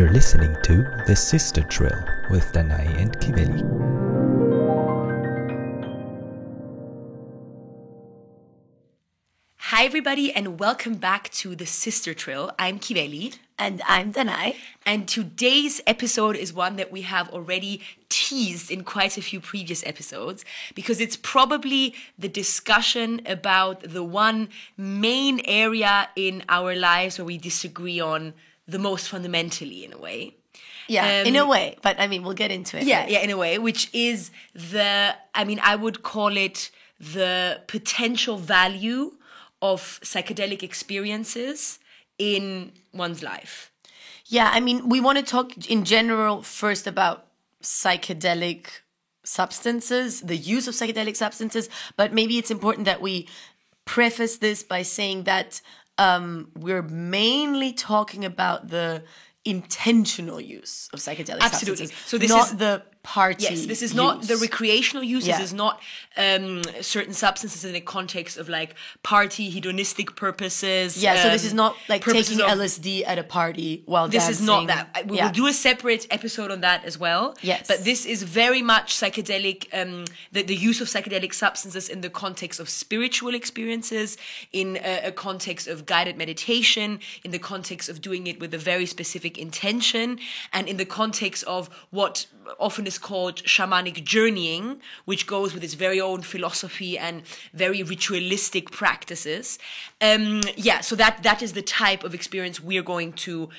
You're listening to The Sister Trill with Danai and Kiveli. Hi everybody and welcome back to The Sister Trill. I'm Kiveli. And I'm Danai. And today's episode is one that we have already teased in quite a few previous episodes because it's probably the discussion about the one main area in our lives where we disagree on the most fundamentally in a way. Yeah, in a way, but I mean, we'll get into it. Yeah, in a way, which is I would call it the potential value of psychedelic experiences in one's life. Yeah, I mean, we want to talk in general first about psychedelic substances, the use of psychedelic substances, but maybe it's important that we preface this by saying that we're mainly talking about the intentional use of psychedelic substances. So this not is the party. Yes, this is not the recreational use. Yeah. This is not certain substances in the context of like party hedonistic purposes. Yeah, so this is not like taking of, LSD at a party while this dancing. This is not that. We will do a separate episode on that as well. Yes. But this is very much psychedelic, the use of psychedelic substances in the context of spiritual experiences, in a context of guided meditation, in the context of doing it with a very specific intention, and in the context of what often is called shamanic journeying, which goes with its very own philosophy and very ritualistic practices. So that is the type of experience we're going to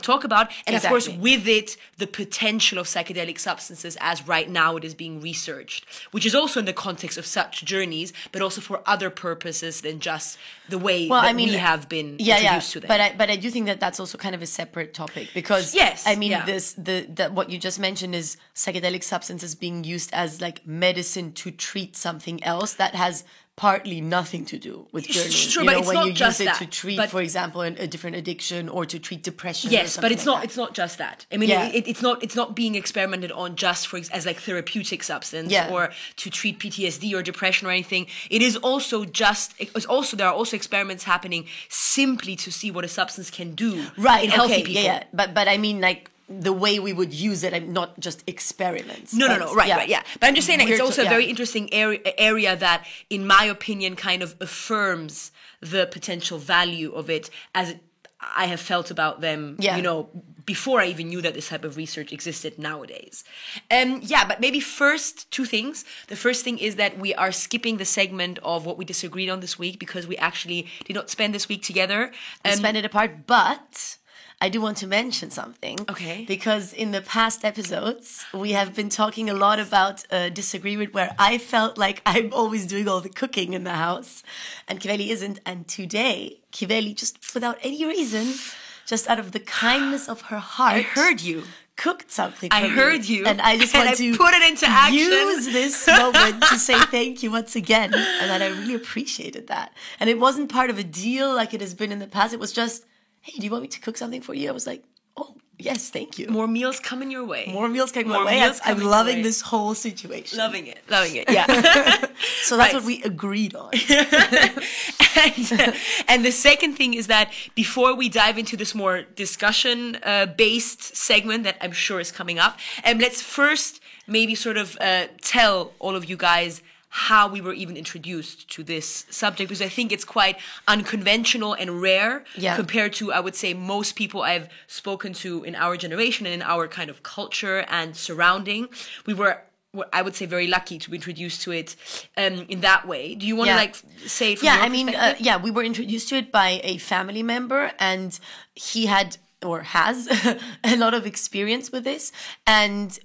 talk about. And exactly. Of course, with it, the potential of psychedelic substances as right now it is being researched, which is also in the context of such journeys, but also for other purposes than just the way we have been introduced to them. But I do think that that's also kind of a separate topic because what you just mentioned is psychedelic substances being used as like medicine to treat something else that has partly nothing to do with journeying. Sure, but it's when not you just use it that, to treat, for example, a different addiction or to treat depression. Yes, but it's like it's not just that. I mean, it's not being experimented on just as like therapeutic substance or to treat PTSD or depression or anything. It is also there are also experiments happening simply to see what a substance can do in healthy people. Yeah. But I mean like the way we would use it, and not just experiments. Right. But I'm just saying that it's also a very interesting area that, in my opinion, kind of affirms the potential value of it as I have felt about them, before I even knew that this type of research existed nowadays. But maybe first, two things. The first thing is that we are skipping the segment of what we disagreed on this week because we actually did not spend this week together. We spent it apart, but I do want to mention something. Okay. Because in the past episodes, we have been talking a lot about disagreement where I felt like I'm always doing all the cooking in the house and Kiveli isn't. And today, Kiveli, just without any reason, just out of the kindness of her heart, I heard you. Cooked something for I heard you. And I just want to put it into action. Use this moment to say thank you once again. And that I really appreciated that. And it wasn't part of a deal like it has been in the past. It was just, hey, do you want me to cook something for you? I was like, oh, yes, thank you. More meals coming your way. I'm loving this whole situation. Loving it, yeah. So that's what we agreed on. And the second thing is that before we dive into this more discussion-based segment that I'm sure is coming up, let's first maybe sort of tell all of you guys how we were even introduced to this subject, because I think it's quite unconventional and rare compared to, I would say, most people I've spoken to in our generation and in our kind of culture and surrounding. We were, I would say, very lucky to be introduced to it in that way. Do you want to say from your perspective? We were introduced to it by a family member, and he had or has a lot of experience with this. And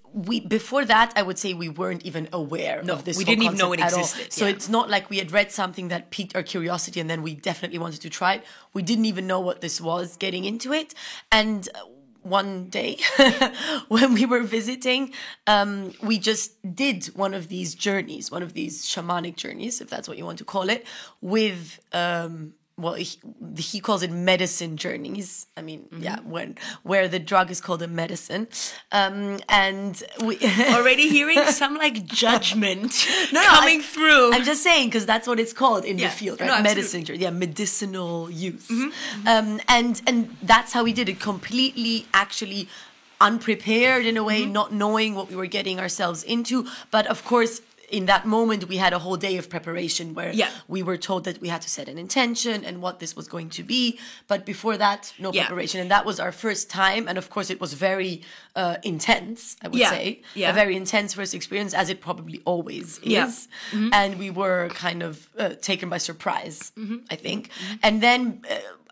before that, I would say we weren't even aware of this. We didn't even know it existed. So it's not like we had read something that piqued our curiosity and then we definitely wanted to try it. We didn't even know what this was getting into it. And one day when we were visiting, we just did one of these journeys, one of these shamanic journeys, if that's what you want to call it, with well, he calls it medicine journeys. I mean, where the drug is called a medicine, and we already hearing some like judgment coming through. I'm just saying because that's what it's called in the field, right? No, medicine, medicinal use, and that's how we did it. Completely, actually, unprepared in a way, not knowing what we were getting ourselves into, but of course. In that moment, we had a whole day of preparation where we were told that we had to set an intention and what this was going to be. But before that, no preparation. And that was our first time. And of course, it was very intense, I would say. A very intense first experience, as it probably always is. And we were kind of taken by surprise, I think. And then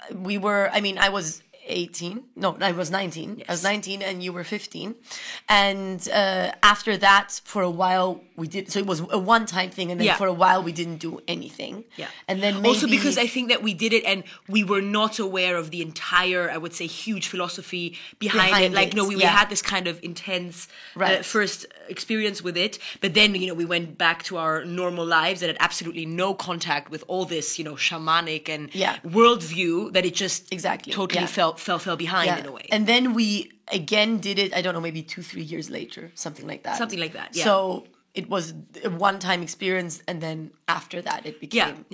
I was 18. No, I was 19. Yes. I was 19 and you were 15. And after that, for a while, we did. So it was a one-time thing. And then for a while, we didn't do anything. Yeah. And then maybe, also because I think that we did it and we were not aware of the entire, I would say, huge philosophy behind it. Like, no, we had this kind of intense first experience with it. But then, we went back to our normal lives and had absolutely no contact with all this, shamanic and worldview that it just totally fell behind in a way. And then we again did it, I don't know, maybe 2-3 years later, something like that. Something like that, yeah. So it was a one-time experience, and then after that it became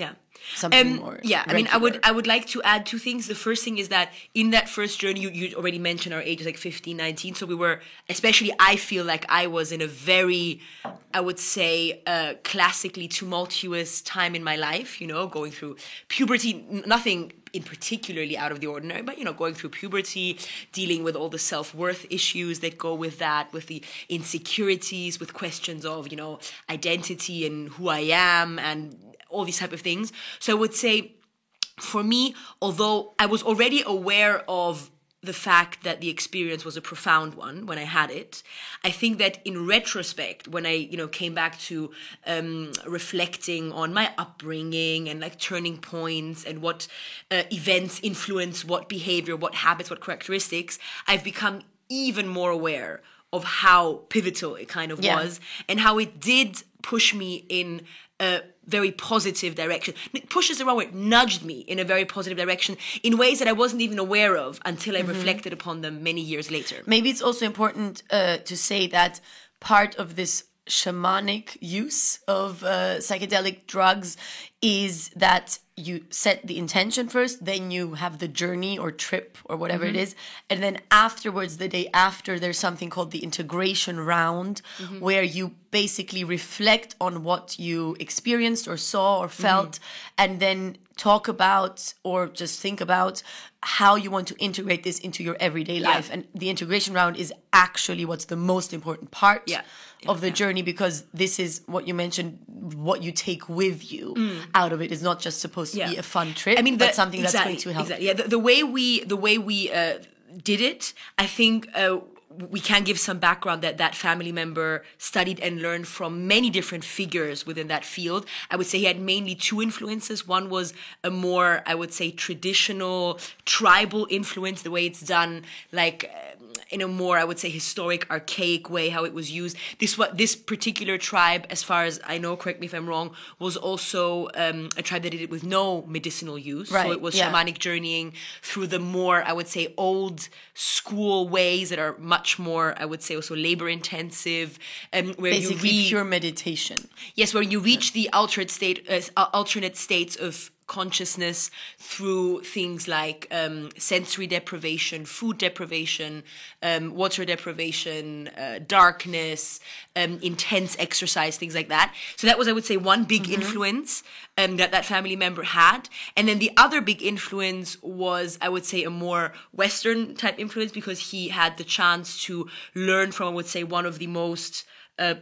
something more regular. I mean, I would like to add two things. The first thing is that in that first journey, you already mentioned our ages, like 15, 19. So we were, especially I feel like I was in a very, I would say, classically tumultuous time in my life, going through puberty, nothing in particularly out of the ordinary, but, going through puberty, dealing with all the self-worth issues that go with that, with the insecurities, with questions of, identity and who I am and all these type of things. So I would say, for me, although I was already aware of the fact that the experience was a profound one when I had it, I think that in retrospect, when I, came back to reflecting on my upbringing and like turning points and what events influence what behavior, what habits, what characteristics, I've become even more aware of how pivotal it kind of was and how it did push me in a very positive direction. Push is the wrong word, nudged me in a very positive direction in ways that I wasn't even aware of until I reflected upon them many years later. Maybe it's also important to say that part of this shamanic use of psychedelic drugs is that you set the intention first, then you have the journey or trip or whatever it is, and then afterwards, the day after, there's something called the integration round, where you basically reflect on what you experienced or saw or felt, and then talk about or just think about how you want to integrate this into your everyday life. And the integration round is actually what's the most important part of the journey, because this is what you mentioned, what you take with you out of it is not just supposed to be a fun trip, but something that's going to help. Exactly. Yeah, the way we did it, I think we can give some background that family member studied and learned from many different figures within that field. I would say he had mainly two influences. One was a more, I would say, traditional tribal influence, the way it's done, like in a more, I would say, historic, archaic way, how it was used. This particular tribe, as far as I know, correct me if I'm wrong, was also a tribe that did it with no medicinal use. Right, so it was shamanic journeying through the more, I would say, old school ways that are much more, I would say, also labor intensive. Where basically you pure meditation. Yes, where you reach the alternate states of consciousness through things like sensory deprivation, food deprivation, water deprivation, darkness, intense exercise, things like that. So that was, I would say, one big influence that family member had. And then the other big influence was, I would say, a more Western type influence, because he had the chance to learn from, I would say, one of the most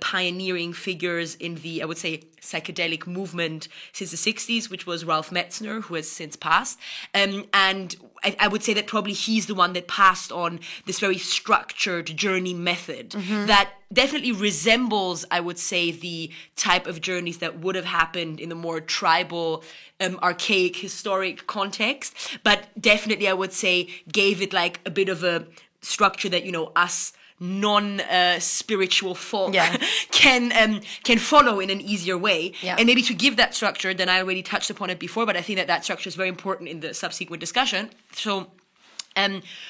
pioneering figures in the, I would say, psychedelic movement since the 60s, which was Ralph Metzner, who has since passed. And I would say that probably he's the one that passed on this very structured journey method that definitely resembles, I would say, the type of journeys that would have happened in the more tribal, archaic, historic context. But definitely, I would say, gave it like a bit of a structure that, us non-spiritual folk Yeah. can follow in an easier way. Yeah. And maybe to give that structure, then I already touched upon it before, but I think that structure is very important in the subsequent discussion. So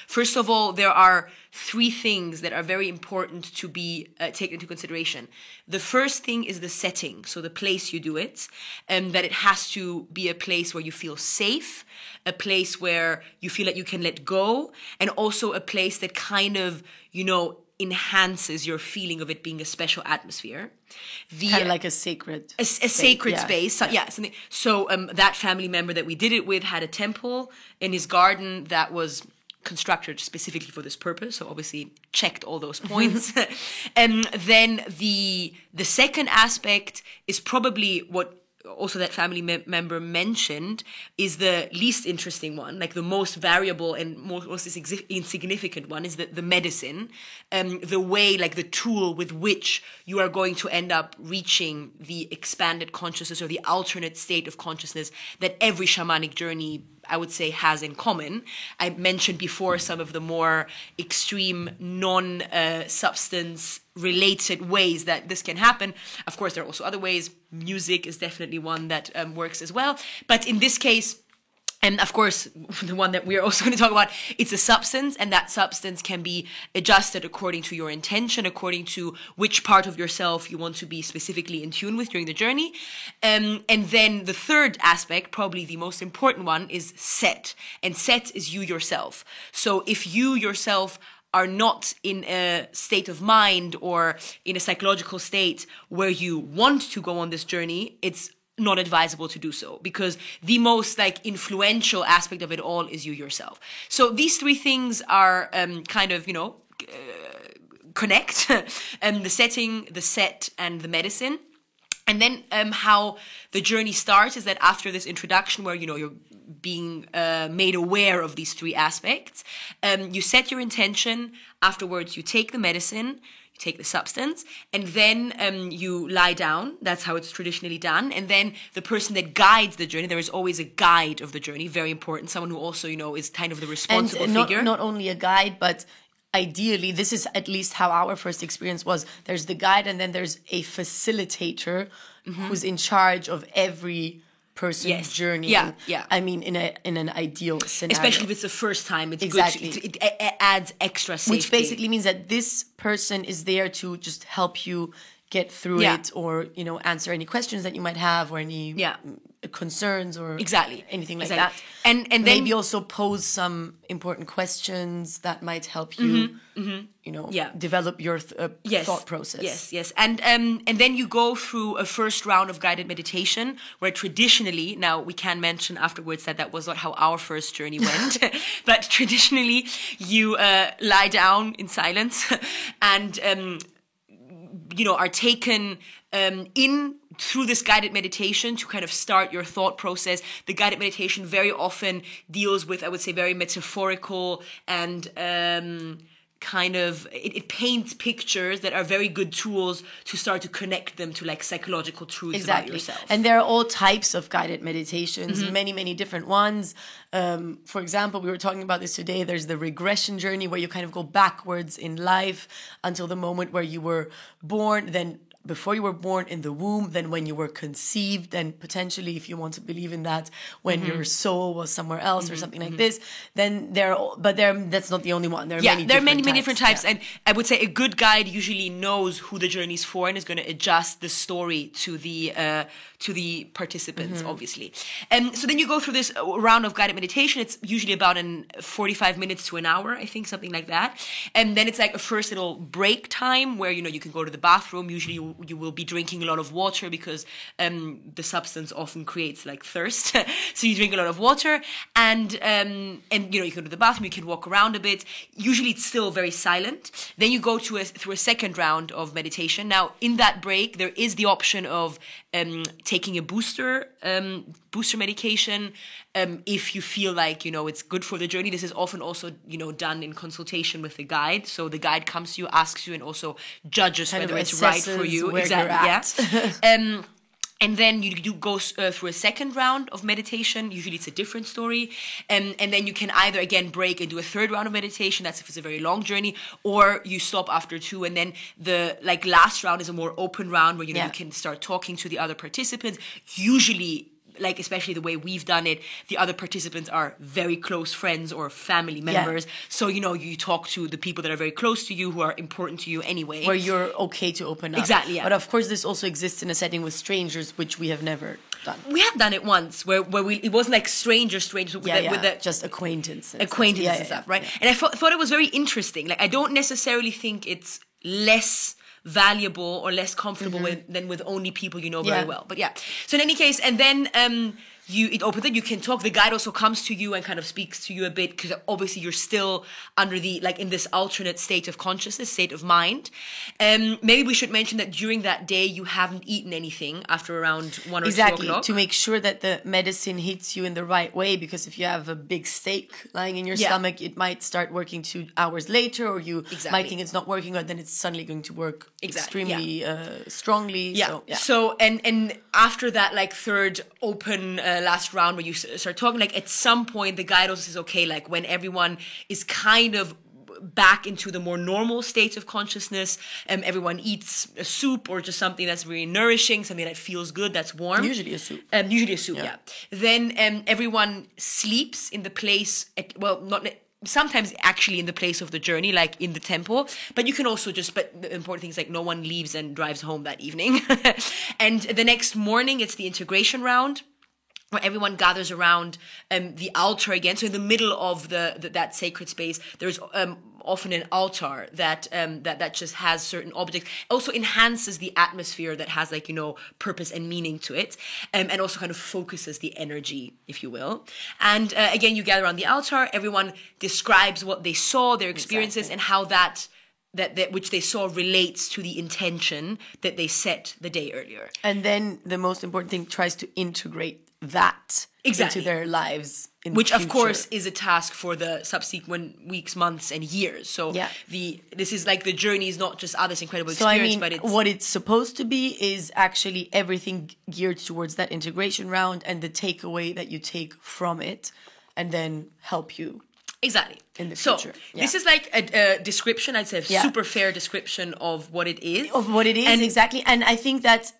first of all, there are 3 things that are very important to be taken into consideration. The first thing is the setting, so the place you do it, that it has to be a place where you feel safe, a place where you feel like you can let go, and also a place that kind of, enhances your feeling of it being a special atmosphere. Kind of like a sacred a sacred yeah. space. So, yeah. Something. So that family member that we did it with had a temple in his garden that was constructed specifically for this purpose. So obviously checked all those points. And then the second aspect is probably what also that family member mentioned is the least interesting one, like the most variable and most insignificant one is the medicine, the way, like the tool with which you are going to end up reaching the expanded consciousness or the alternate state of consciousness that every shamanic journey, I would say, has in common. I mentioned before some of the more extreme non-substance related ways that this can happen. Of course, there are also other ways. Music is definitely one that works as well. But in this case, and of course, the one that we're also going to talk about, it's a substance, and that substance can be adjusted according to your intention, according to which part of yourself you want to be specifically in tune with during the journey. And then the third aspect, probably the most important one, is set. And set is you yourself. So if you yourself are not in a state of mind or in a psychological state where you want to go on this journey, it's not advisable to do so, because the most influential aspect of it all is you yourself. So these 3 things are kind of, connect, the setting, the set, and the medicine. And then how the journey starts is that after this introduction where, you're being made aware of these 3 aspects, you set your intention. Afterwards, you take the medicine, you take the substance, and then you lie down. That's how it's traditionally done. And then the person that guides the journey, there is always a guide of the journey, very important, someone who also, is kind of the responsible figure. Not only a guide, but ideally, this is at least how our first experience was. There's the guide, and then there's a facilitator who's in charge of every person's journey. Yeah, yeah. I mean, in an ideal scenario. Especially if it's the first time, it's exactly. good. It adds extra safety. Which basically means that this person is there to just help you get through it, or answer any questions that you might have, or any concerns, or anything like that. And then maybe also pose some important questions that might help you, develop your thought process. Yes. And then you go through a first round of guided meditation, where traditionally, now we can mention afterwards that was not how our first journey went, but traditionally you lie down in silence and are taken in through this guided meditation to kind of start your thought process. The guided meditation very often deals with, I would say, very metaphorical and kind of, it paints pictures that are very good tools to start to connect them to psychological truths about yourself. And there are all types of guided meditations, many, many different ones. For example, we were talking about this today. There's the regression journey, where you kind of go backwards in life until the moment where you were born, then before you were born in the womb, then when you were conceived, and potentially, if you want to believe in that, when your soul was somewhere else or something like this, then that's not the only one. There are many different types. And I would say a good guide usually knows who the journey's for and is going to adjust the story to the participants, obviously. So then you go through this round of guided meditation. It's usually about 45 minutes to an hour, I think, something like that. And then it's like a first little break time where, you can go to the bathroom. Usually you will be drinking a lot of water, because the substance often creates thirst. So you drink a lot of water, and you go to the bathroom, you can walk around a bit. Usually it's still very silent. Then you go through a second round of meditation. Now, in that break, there is the option of taking a booster medication if you feel like it's good for the journey. This is often also done in consultation with the guide. So the guide comes to you, asks you, and also judges whether it's right for you. Exactly. Yeah. And then you do go through a second round of meditation. Usually it's a different story. And then you can either, again, break and do a third round of meditation. That's if it's a very long journey. Or you stop after 2. And then the last round is a more open round where, you can start talking to the other participants. Usually, especially the way we've done it, the other participants are very close friends or family members. Yeah. So, you talk to the people that are very close to you, who are important to you anyway. Where you're okay to open up. Exactly, yeah. But of course, this also exists in a setting with strangers, which we have never done. We have done it once, where it wasn't like strangers, with just acquaintances. Acquaintances and stuff, right? Yeah. And I thought it was very interesting. I don't necessarily think it's less valuable or less comfortable than with only people you know very well. But yeah. So in any case, and then it opens up, you can talk. The guide also comes to you and kind of speaks to you a bit, because obviously you're still under in this alternate state of consciousness, state of mind. Maybe we should mention that during that day you haven't eaten anything after around 1 or 2 o'clock. To make sure that the medicine hits you in the right way, because if you have a big steak lying in your stomach, it might start working 2 hours later, or you might think it's not working, or then it's suddenly going to work extremely strongly. Yeah. So and after that third open last round where you start talking, at some point the guide also says, okay, when everyone is kind of back into the more normal states of consciousness, everyone eats a soup or just something that's very nourishing, something that feels good, that's warm. Usually a soup. Yeah. Then everyone sleeps in the place, sometimes actually in the place of the journey, like in the temple, but you can also but the important thing is no one leaves and drives home that evening. And the next morning, it's the integration round, where everyone gathers around the altar again. So in the middle of that sacred space, there's often an altar that just has certain objects. Also enhances the atmosphere, that has purpose and meaning to it, and also kind of focuses the energy, if you will. And again, you gather around the altar. Everyone describes what they saw, their experiences, and how that which they saw relates to the intention that they set the day earlier. And then the most important thing, tries to integrate that into their lives. Which, of course, is a task for the subsequent weeks, months, and years. So this is the journey is not just this incredible experience, but it's... what it's supposed to be is actually everything geared towards that integration round and the takeaway that you take from it, and then help you. Exactly. In the future. So this is a description, I'd say a super fair description of what it is. Exactly. And I think that,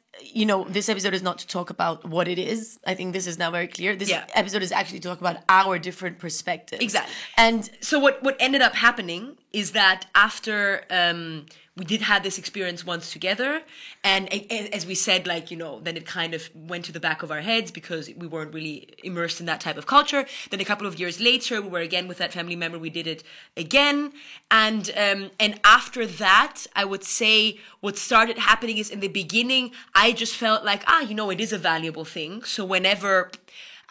this episode is not to talk about what it is. I think this is now very clear. This episode is actually to talk about our different perspectives. Exactly. And so what ended up happening is that after we did have this experience once together, and as we said, then it kind of went to the back of our heads because we weren't really immersed in that type of culture. Then a couple of years later, we were again with that family member. We did it again, and after that, I would say what started happening is in the beginning, I just felt it is a valuable thing. So whenever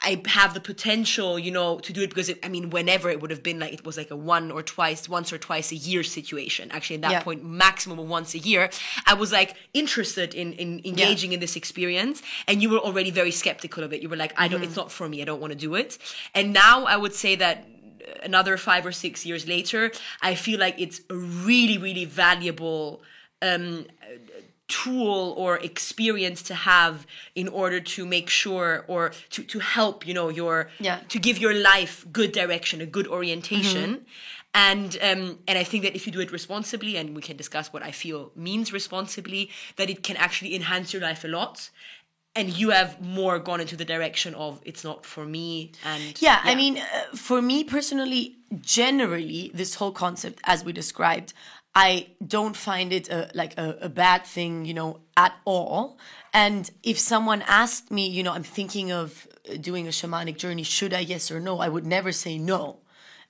I have the potential, to do it, because whenever it would have been it was a once or twice a year situation. Actually, at that point, maximum of once a year, I was interested in engaging in this experience. And you were already very skeptical of it. You were it's not for me. I don't want to do it. And now I would say that another 5 or 6 years later, I feel it's a really, really valuable tool or experience to have in order to make sure, or to help to give your life good direction, a good orientation. And I think that if you do it responsibly, and we can discuss what I feel means responsibly, that it can actually enhance your life a lot. And you have more gone into the direction of it's not for me. And for me personally, generally, this whole concept, as we described, I don't find it a bad thing, at all. And if someone asked me, I'm thinking of doing a shamanic journey, should I, yes or no? I would never say no.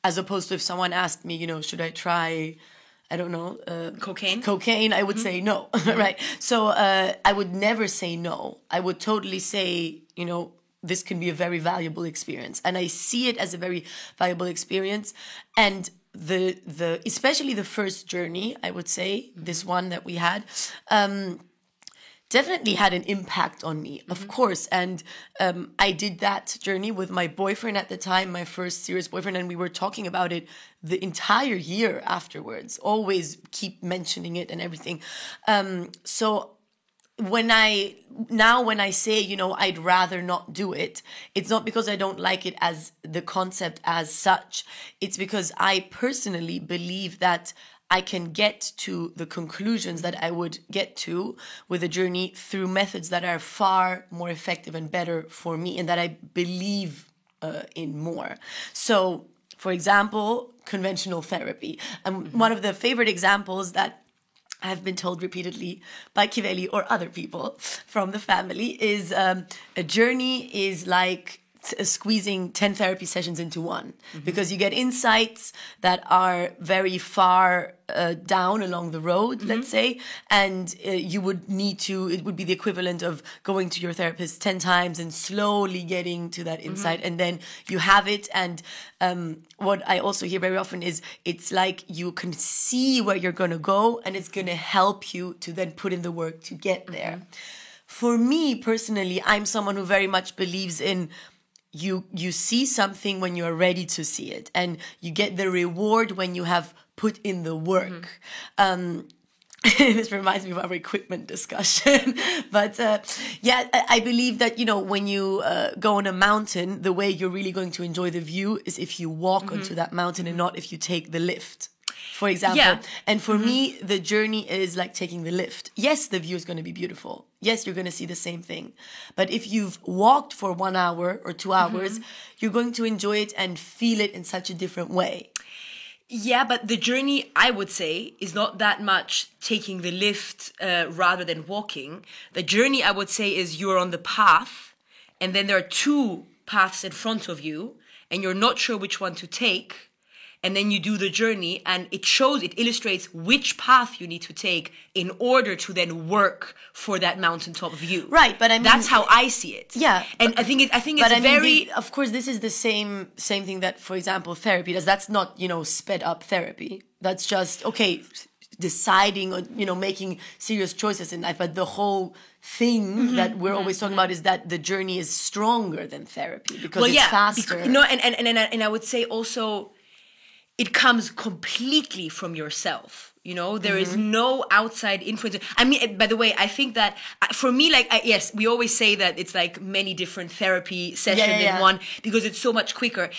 As opposed to if someone asked me, should I try, I don't know, cocaine, I would say no, right? So I would never say no. I would totally say, this can be a very valuable experience. And I see it as a very valuable experience. And the especially the first journey, I would say, this one that we had, definitely had an impact on me, of course. And I did that journey with my boyfriend at the time, my first serious boyfriend, and we were talking about it the entire year afterwards, always keep mentioning it and everything. So when I say, you know, I'd rather not do it, it's not because I don't like it as the concept as such. It's because I personally believe that I can get to the conclusions that I would get to with a journey through methods that are far more effective and better for me, and that I believe in more. So, for example, conventional therapy. One of the favorite examples that I've been told repeatedly by Kiveli or other people from the family is a journey is like squeezing 10 therapy sessions into one, because you get insights that are very far down along the road, let's say, and you would need to, it would be the equivalent of going to your therapist 10 times and slowly getting to that insight, and then you have it. And what I also hear very often is it's like you can see where you're going to go, and it's going to help you to then put in the work to get there. For me personally, I'm someone who very much believes in you see something when you're ready to see it, and you get the reward when you have put in the work. This reminds me of our equipment discussion. But yeah, I believe that, you know, when you go on a mountain, the way you're really going to enjoy the view is if you walk onto that mountain and not if you take the lift, for example. Yeah. And for me, the journey is like taking the lift. Yes, the view is going to be beautiful. Yes, you're going to see the same thing. But if you've walked for 1 hour or 2 hours, you're going to enjoy it and feel it in such a different way. Yeah, but the journey, I would say, is not that much taking the lift rather than walking. The journey, I would say, is you're on the path, and then there are 2 paths in front of you, and you're not sure which one to take. And then you do the journey, and it illustrates which path you need to take in order to then work for that mountaintop view. Right, but I mean, that's how I see it. Yeah, and I think it's very. Of course, this is the same thing that, for example, therapy does. That's not, you know, sped up therapy. That's just deciding on, you know, making serious choices in life. But the whole thing that we're always talking about is that the journey is stronger than therapy because it's faster. And I would say also, it comes completely from yourself. You know, there is no outside influence. I mean, by the way, I think that for me, yes, we always say that it's like many different therapy sessions in one because it's so much quicker.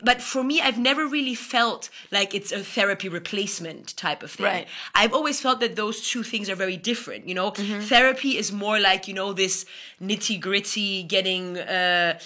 But for me, I've never really felt like it's a therapy replacement type of thing. Right. I've always felt that those two things are very different. You know, therapy is more like, you know, this nitty gritty, getting a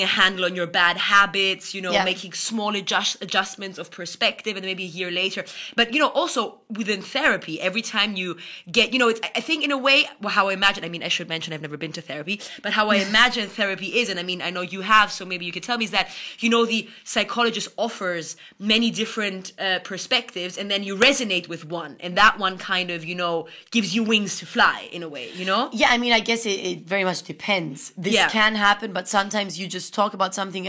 handle on your bad habits, you know, making small adjustments of perspective, and maybe a year later. But, you know, also within therapy, every time you get, you know, it's, I think in a way, how I imagine, I mean, I should mention I've never been to therapy, but how I imagine therapy is, and I mean, I know you have, so maybe you could tell me, is that, you know, the psychologist offers many different perspectives, and then you resonate with one, and that one kind of, you know, gives you wings to fly in a way, you know? Yeah, I mean, I guess it very much depends. This can happen, but sometimes you just talk about something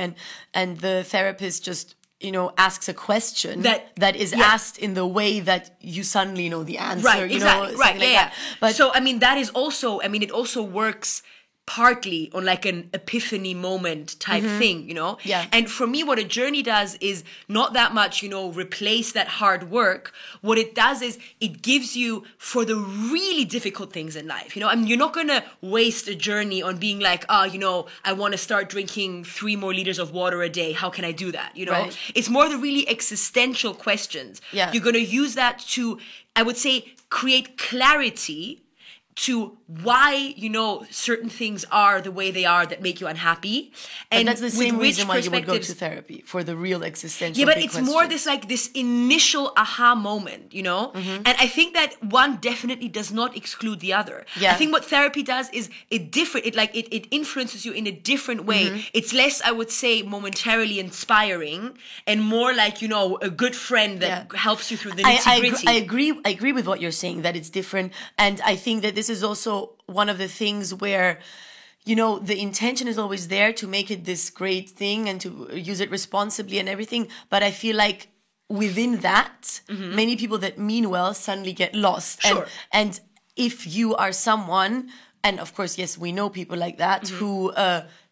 and the therapist just, you know, asks a question that is asked in the way that you suddenly know the answer. Right, you exactly. know, Right, like that. But so, I mean, that is also, I mean, it also works partly on like an epiphany moment type thing, you know? Yeah. And for me, what a journey does is not that much, you know, replace that hard work. What it does is it gives you for the really difficult things in life, you know? I mean, you're not going to waste a journey on being like, you know, I want to start drinking 3 more liters of water a day. How can I do that? You know, Right. It's more the really existential questions. Yeah. You're going to use that to, I would say, create clarity to why, you know, certain things are the way they are that make you unhappy. And that's the same reason why you would go to perspectives- therapy, for the real existential Yeah, but big it's more questions. this initial aha moment, you know? And I think that one definitely does not exclude the other. Yeah. I think what therapy does is it influences you in a different way. It's less, I would say, momentarily inspiring and more like, you know, a good friend that helps you through the nitty-gritty. I agree with what you're saying, that it's different. And I think that this is also one of the things where, you know, the intention is always there to make it this great thing and to use it responsibly and everything. But I feel like within that, many people that mean well suddenly get lost. Sure. And if you are someone, and of course, yes, we know people like that who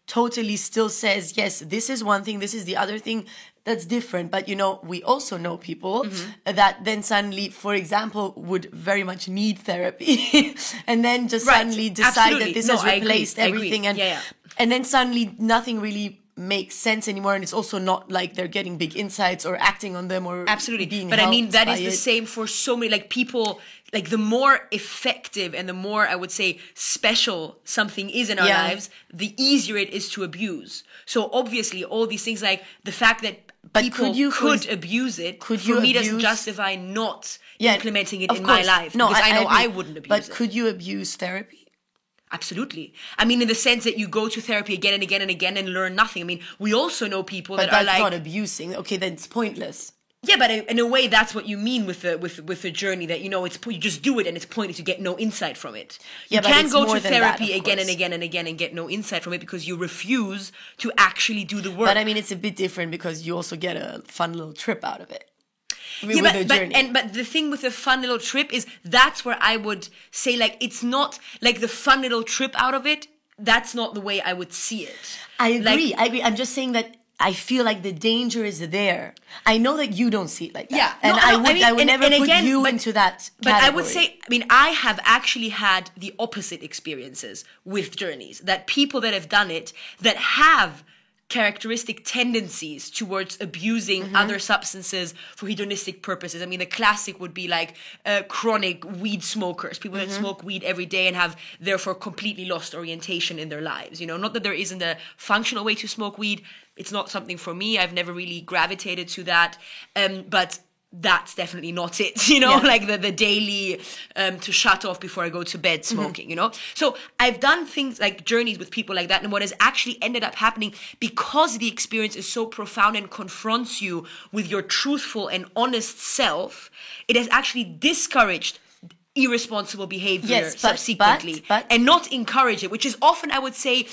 totally still says, yes, this is one thing, this is the other thing. That's different. But, we also know people that then suddenly, for example, would very much need therapy and then just suddenly decide that this has replaced everything. And then suddenly nothing really makes sense anymore. And it's also not like they're getting big insights or acting on them or being But I mean, that is the it. same for so many, like people, like the more effective and the more, I would say, special something is in our lives, the easier it is to abuse. So obviously all these things, like the fact that people could abuse it, for me doesn't justify not implementing it in my life. No, because I know agree. I wouldn't abuse it. But could you abuse therapy? Absolutely. I mean, in the sense that you go to therapy again and again and again and learn nothing. I mean, we also know people that are like... But that's not abusing. Okay, then it's pointless. Yeah, but in a way, that's what you mean with the journey, that, you just do it and it's pointless. You get no insight from it. You can't go to therapy again and again and again and get no insight from it because you refuse to actually do the work. But I mean, it's a bit different because you also get a fun little trip out of it. But the thing with the fun little trip is that's where I would say, like, it's not like the fun little trip out of it. That's not the way I would see it. I agree. I'm just saying that I feel like the danger is there. I know that you don't see it like that. Yeah. And I would never put you into that category. But I would say, I have actually had the opposite experiences with journeys. That people that have done it, that have characteristic tendencies towards abusing other substances for hedonistic purposes. I mean, the classic would be like chronic weed smokers, people that smoke weed every day and have therefore completely lost orientation in their lives. Not that there isn't a functional way to smoke weed. It's not something for me. I've never really gravitated to that. But that's definitely not it, like the daily to shut off before I go to bed smoking, So I've done things like journeys with people like that. And what has actually ended up happening, because the experience is so profound and confronts you with your truthful and honest self, it has actually discouraged irresponsible behavior subsequently, and not encourage it, which is often, I would say,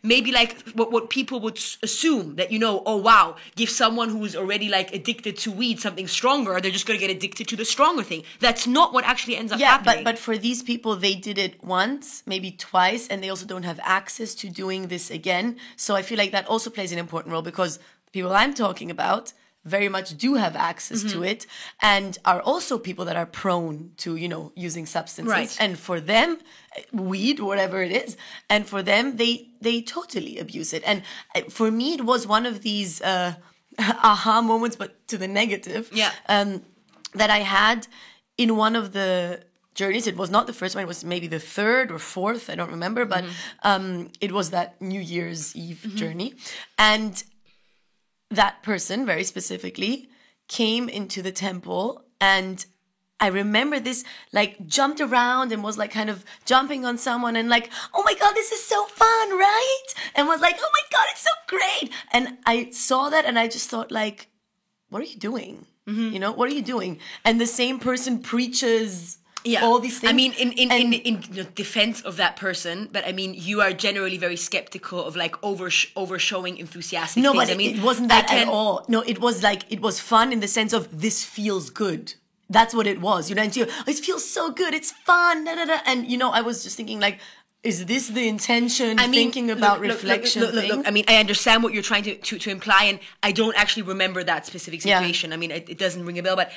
maybe like what people would assume, that, oh wow, give someone who is already like addicted to weed something stronger, they're just going to get addicted to the stronger thing. That's not what actually ends up happening. But for these people, they did it once, maybe twice, and they also don't have access to doing this again. So I feel like that also plays an important role, because the people I'm talking about very much do have access to it, and are also people that are prone to, using substances. Right. And for them, weed, whatever it is, and for them, they totally abuse it. And for me, it was one of these aha moments, but to the negative, that I had in one of the journeys. It was not the first one, it was maybe the third or fourth, I don't remember, but it was that New Year's Eve journey. And that person, very specifically, came into the temple, and I remember this, like, jumped around and was like kind of jumping on someone and like, oh my God, this is so fun, right? And was like, oh my God, it's so great. And I saw that and I just thought, like, what are you doing? What are you doing? And the same person preaches all these things. I mean, in defense of that person, but I mean, you are generally very skeptical of like overshowing enthusiastic things. But I mean, it wasn't that at all. No, it was like, it was fun in the sense of, this feels good. That's what it was. And it feels so good. It's fun. Da, da, da. And, I was just thinking, like, is this the intention? Thinking about reflection. Look. I mean, I understand what you're trying to imply, and I don't actually remember that specific situation. I mean, it doesn't ring a bell, but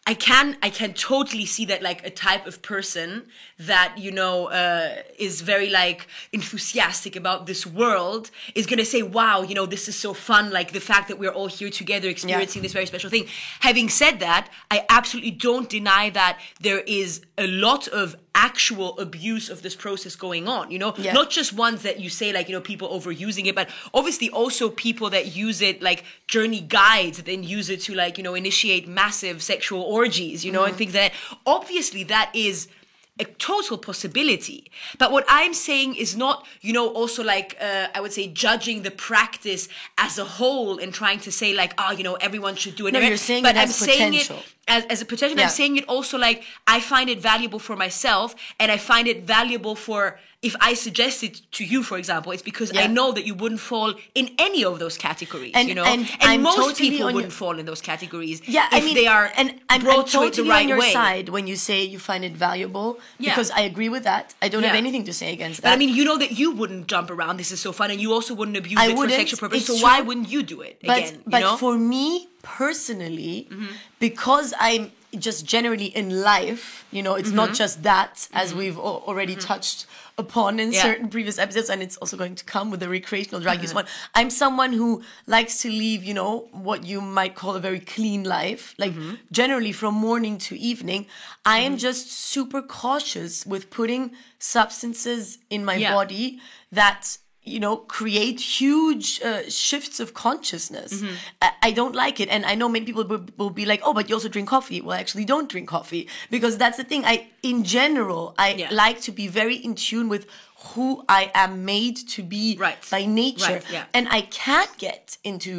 I can totally see that, like, a type of person that, is very, like, enthusiastic about this world is going to say, wow, this is so fun. Like, the fact that we're all here together experiencing this very special thing. Having said that, I absolutely don't deny that there is a lot of actual abuse of this process going on, not just ones that you say, like, people overusing it, but obviously also people that use it like journey guides, then use it to, like, initiate massive sexual orgies, and things like that. Obviously that is a total possibility. But what I'm saying is not, also like, I would say, judging the practice as a whole and trying to say like, everyone should do it. No, you're saying but it has potential. as a potential. Yeah. I'm saying it also like I find it valuable for myself, and I find it valuable for if I suggest it to you, for example, it's because I Yeah. know that you wouldn't fall in any of those categories, And- you know, and and I'm most totally people on wouldn't your- fall in those categories. Yeah, if they are and I'm brought to totally it the right on your way. side when you say you find it valuable, Yeah. because I agree with that. I don't have Yeah. anything to say against But that. I mean, you know that you wouldn't jump around. This is so fun, and you also wouldn't abuse I it for wouldn't. sexual purposes. So It's why true. wouldn't you do it but again? but you know? for me personally, because I'm just generally in life, you know, it's not just that, as we've already touched upon in Yeah. certain previous episodes, and it's also going to come with the recreational drug use one. I'm someone who likes to live, you know, what you might call a very clean life, like generally from morning to evening. I am just super cautious with putting substances in my Yeah. body that, you know, create huge shifts of consciousness. I don't like it. And I know many people will be like, oh, but you also drink coffee. Well, I actually don't drink coffee, because that's the thing. In general, I Yeah. like to be very in tune with who I am made to be Right. by nature. Right, yeah. And I can't get into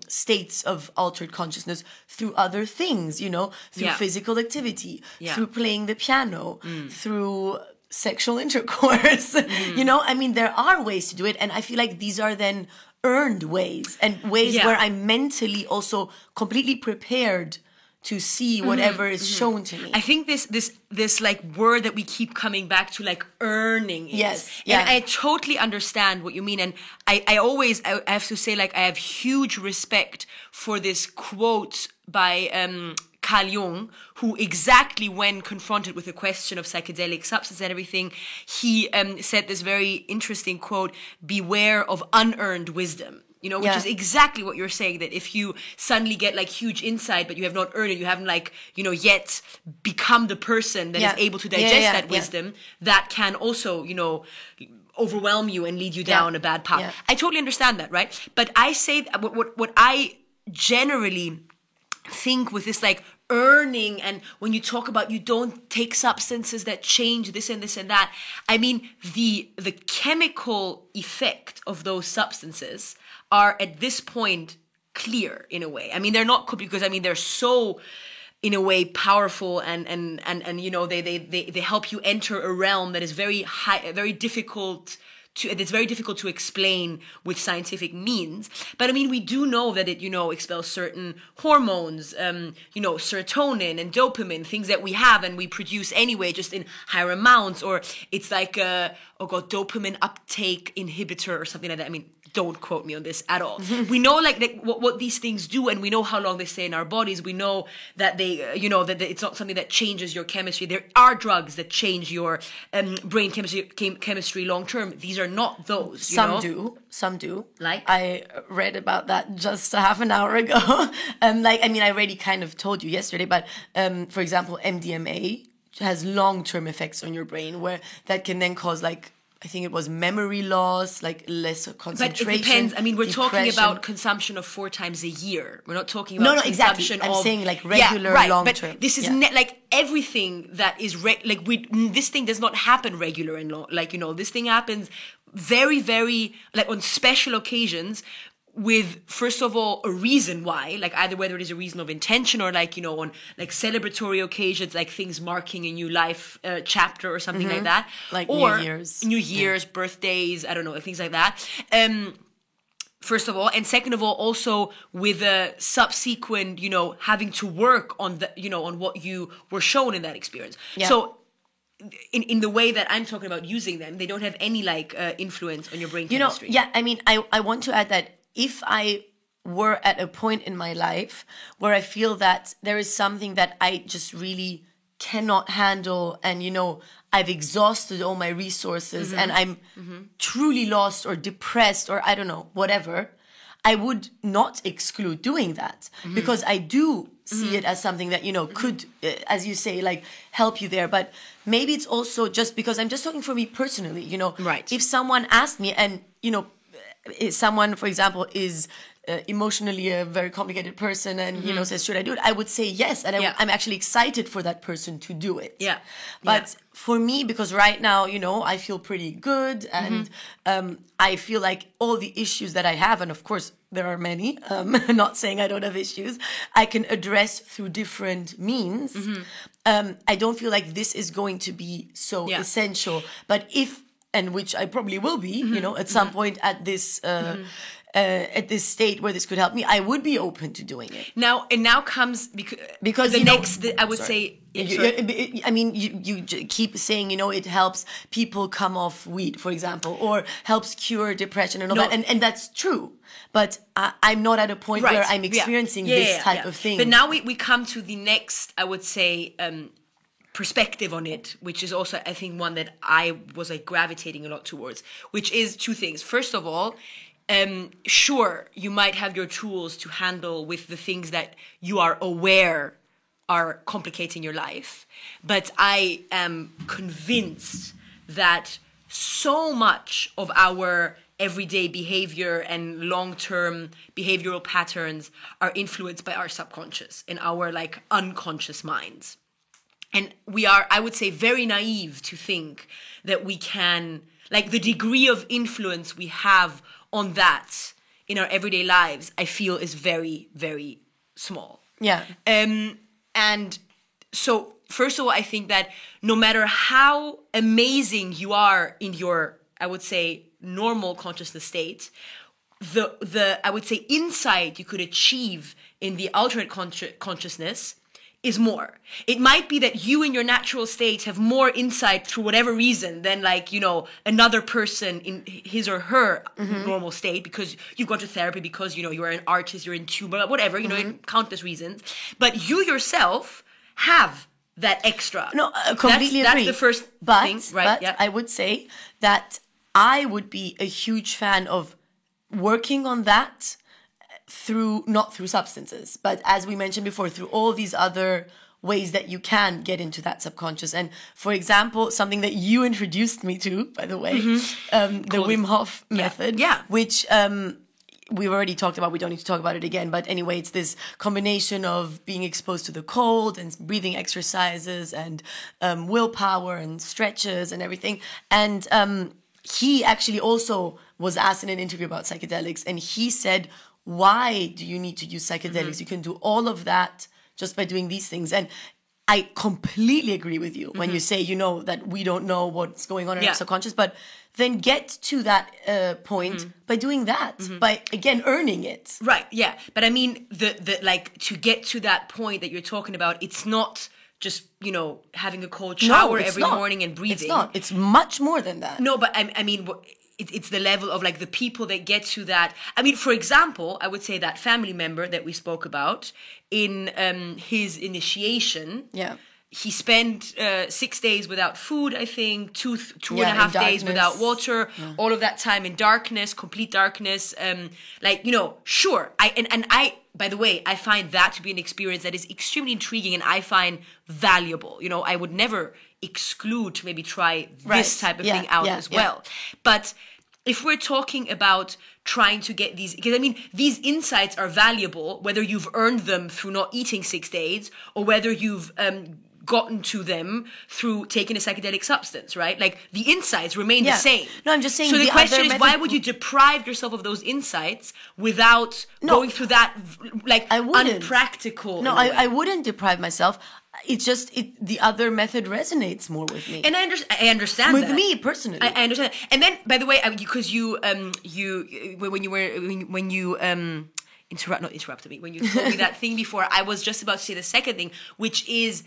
states of altered consciousness through other things, you know, through Yeah. physical activity, Yeah. through playing the piano, through sexual intercourse. You know, I mean, there are ways to do it, and I feel like these are then earned ways, and ways Yeah. where I'm mentally also completely prepared to see whatever is shown to me. I think this like word that we keep coming back to, like earning it. Yes, yeah. And I totally understand what you mean. And I always I have to say, like, I have huge respect for this quote by Carl Jung, who exactly when confronted with the question of psychedelic substance and everything, he said this very interesting quote: "Beware of unearned wisdom." You know, which Yeah. is exactly what you're saying, that if you suddenly get like huge insight, but you have not earned it, you haven't like, you know, yet become the person that is Yeah. able to digest Yeah, that yeah. wisdom, that can also, you know, overwhelm you and lead you down a bad path. Yeah. I totally understand that, right? But I say what I generally think with this like earning, and when you talk about you don't take substances that change this and this and that, I mean the chemical effect of those substances are at this point clear in a way. I mean, they're not because I mean they're so in a way powerful, and you know they help you enter a realm that is very high, very difficult to, it's very difficult to explain with scientific means. But I mean, we do know that it, you know, expels certain hormones, you know, serotonin and dopamine, things that we have and we produce anyway, just in higher amounts. Or it's like dopamine uptake inhibitor or something like that. I mean, don't quote me on this at all. We know like what these things do, and we know how long they stay in our bodies. We know that they, you know, that it's not something that changes your chemistry. There are drugs that change your brain chemistry long term. These are not those. You know? Some do. Like? I read about that just a half an hour ago. I already kind of told you yesterday, but for example, MDMA has long-term effects on your brain, where that can then cause like, I think it was memory loss, like less concentration. But it depends. I mean, we're talking depression. about consumption of 4 times a year. We're not talking about No, exactly. consumption I'm of... saying like regular, right, long but term. this is like everything that is... this thing does not happen regular and long. Like, you know, this thing happens very, very... Like on special occasions, with, first of all, a reason why, like either whether it is a reason of intention or like, you know, on like celebratory occasions, like things marking a new life chapter or something like that. Like or New Year's. Birthdays, I don't know, things like that. First of all, and second of all, also with a subsequent, you know, having to work on the, you know, on what you were shown in that experience. Yeah. So in the way that I'm talking about using them, they don't have any like influence on your brain chemistry. You know, yeah, I mean, I want to add that if I were at a point in my life where I feel that there is something that I just really cannot handle, and, you know, I've exhausted all my resources and I'm truly lost or depressed or I don't know, whatever, I would not exclude doing that, because I do see it as something that, you know, could, as you say, like help you there. But maybe it's also just because I'm just talking for me personally, you know, Right. If someone asked me and, you know, if someone, for example, is emotionally a very complicated person and, says, should I do it? I would say yes. And I'm actually excited for that person to do it. Yeah. But for me, because right now, I feel pretty good and I feel like all the issues that I have, and of course, there are many, not saying I don't have issues, I can address through different means. I don't feel like this is going to be so essential. But if, and which I probably will be, at some point at this state where this could help me, I would be open to doing it. Now comes because I would say. You keep saying, it helps people come off weed, for example, or helps cure depression and all that. And that's true. But I'm not at a point where I'm experiencing this type of thing. But now we come to the next, I would say, perspective on it, which is also, I think, one that I was gravitating a lot towards, which is two things. First of all, sure, you might have your tools to handle with the things that you are aware are complicating your life. But I am convinced that so much of our everyday behavior and long-term behavioral patterns are influenced by our subconscious and our unconscious minds. And we are, I would say, very naive to think that we can, the degree of influence we have on that in our everyday lives, I feel is very, very small. Yeah. And so, first of all, I think that no matter how amazing you are in your, I would say, normal consciousness state, the I would say, insight you could achieve in the alternate consciousness is more. It might be that you in your natural state have more insight through whatever reason than another person in his or her normal state, because you've gone to therapy, because you're an artist, you're in tuba, whatever, countless reasons. But you yourself have that extra. No, completely agree. That's the first thing, right? But I would say that I would be a huge fan of working on that not through substances, but as we mentioned before, through all these other ways that you can get into that subconscious. And for example, something that you introduced me to, by the way, the Wim Hof method, which we've already talked about. We don't need to talk about it again. But anyway, it's this combination of being exposed to the cold and breathing exercises and willpower and stretches and everything. And he actually also was asked in an interview about psychedelics, and he said, why do you need to use psychedelics? You can do all of that just by doing these things. And I completely agree with you when you say, that we don't know what's going on in our subconscious, but then get to that point by doing that, by, again, earning it. Right, yeah. But I mean, the to get to that point that you're talking about, it's not just, having a cold shower every morning and breathing. It's not. It's much more than that. No, but I mean... It's the level of the people that get to that. I mean, for example, I would say that family member that we spoke about in his initiation. Yeah. He spent 6 days without food, I think, two and a half days without water, all of that time in darkness, complete darkness. Sure. I, by the way, I find that to be an experience that is extremely intriguing and I find valuable. I would never exclude to maybe try this type of thing out as well. But if we're talking about trying to get these, because I mean, these insights are valuable, whether you've earned them through not eating 6 days or whether you've gotten to them through taking a psychedelic substance, right? The insights remain the same. No, I'm just saying. So the question is, why would you deprive yourself of those insights without going through that, unpractical? No, I wouldn't deprive myself. It's just the other method resonates more with me, and I understand with me personally. I understand that. And then, by the way, because you interrupted me when you told me that thing before, I was just about to say the second thing, which is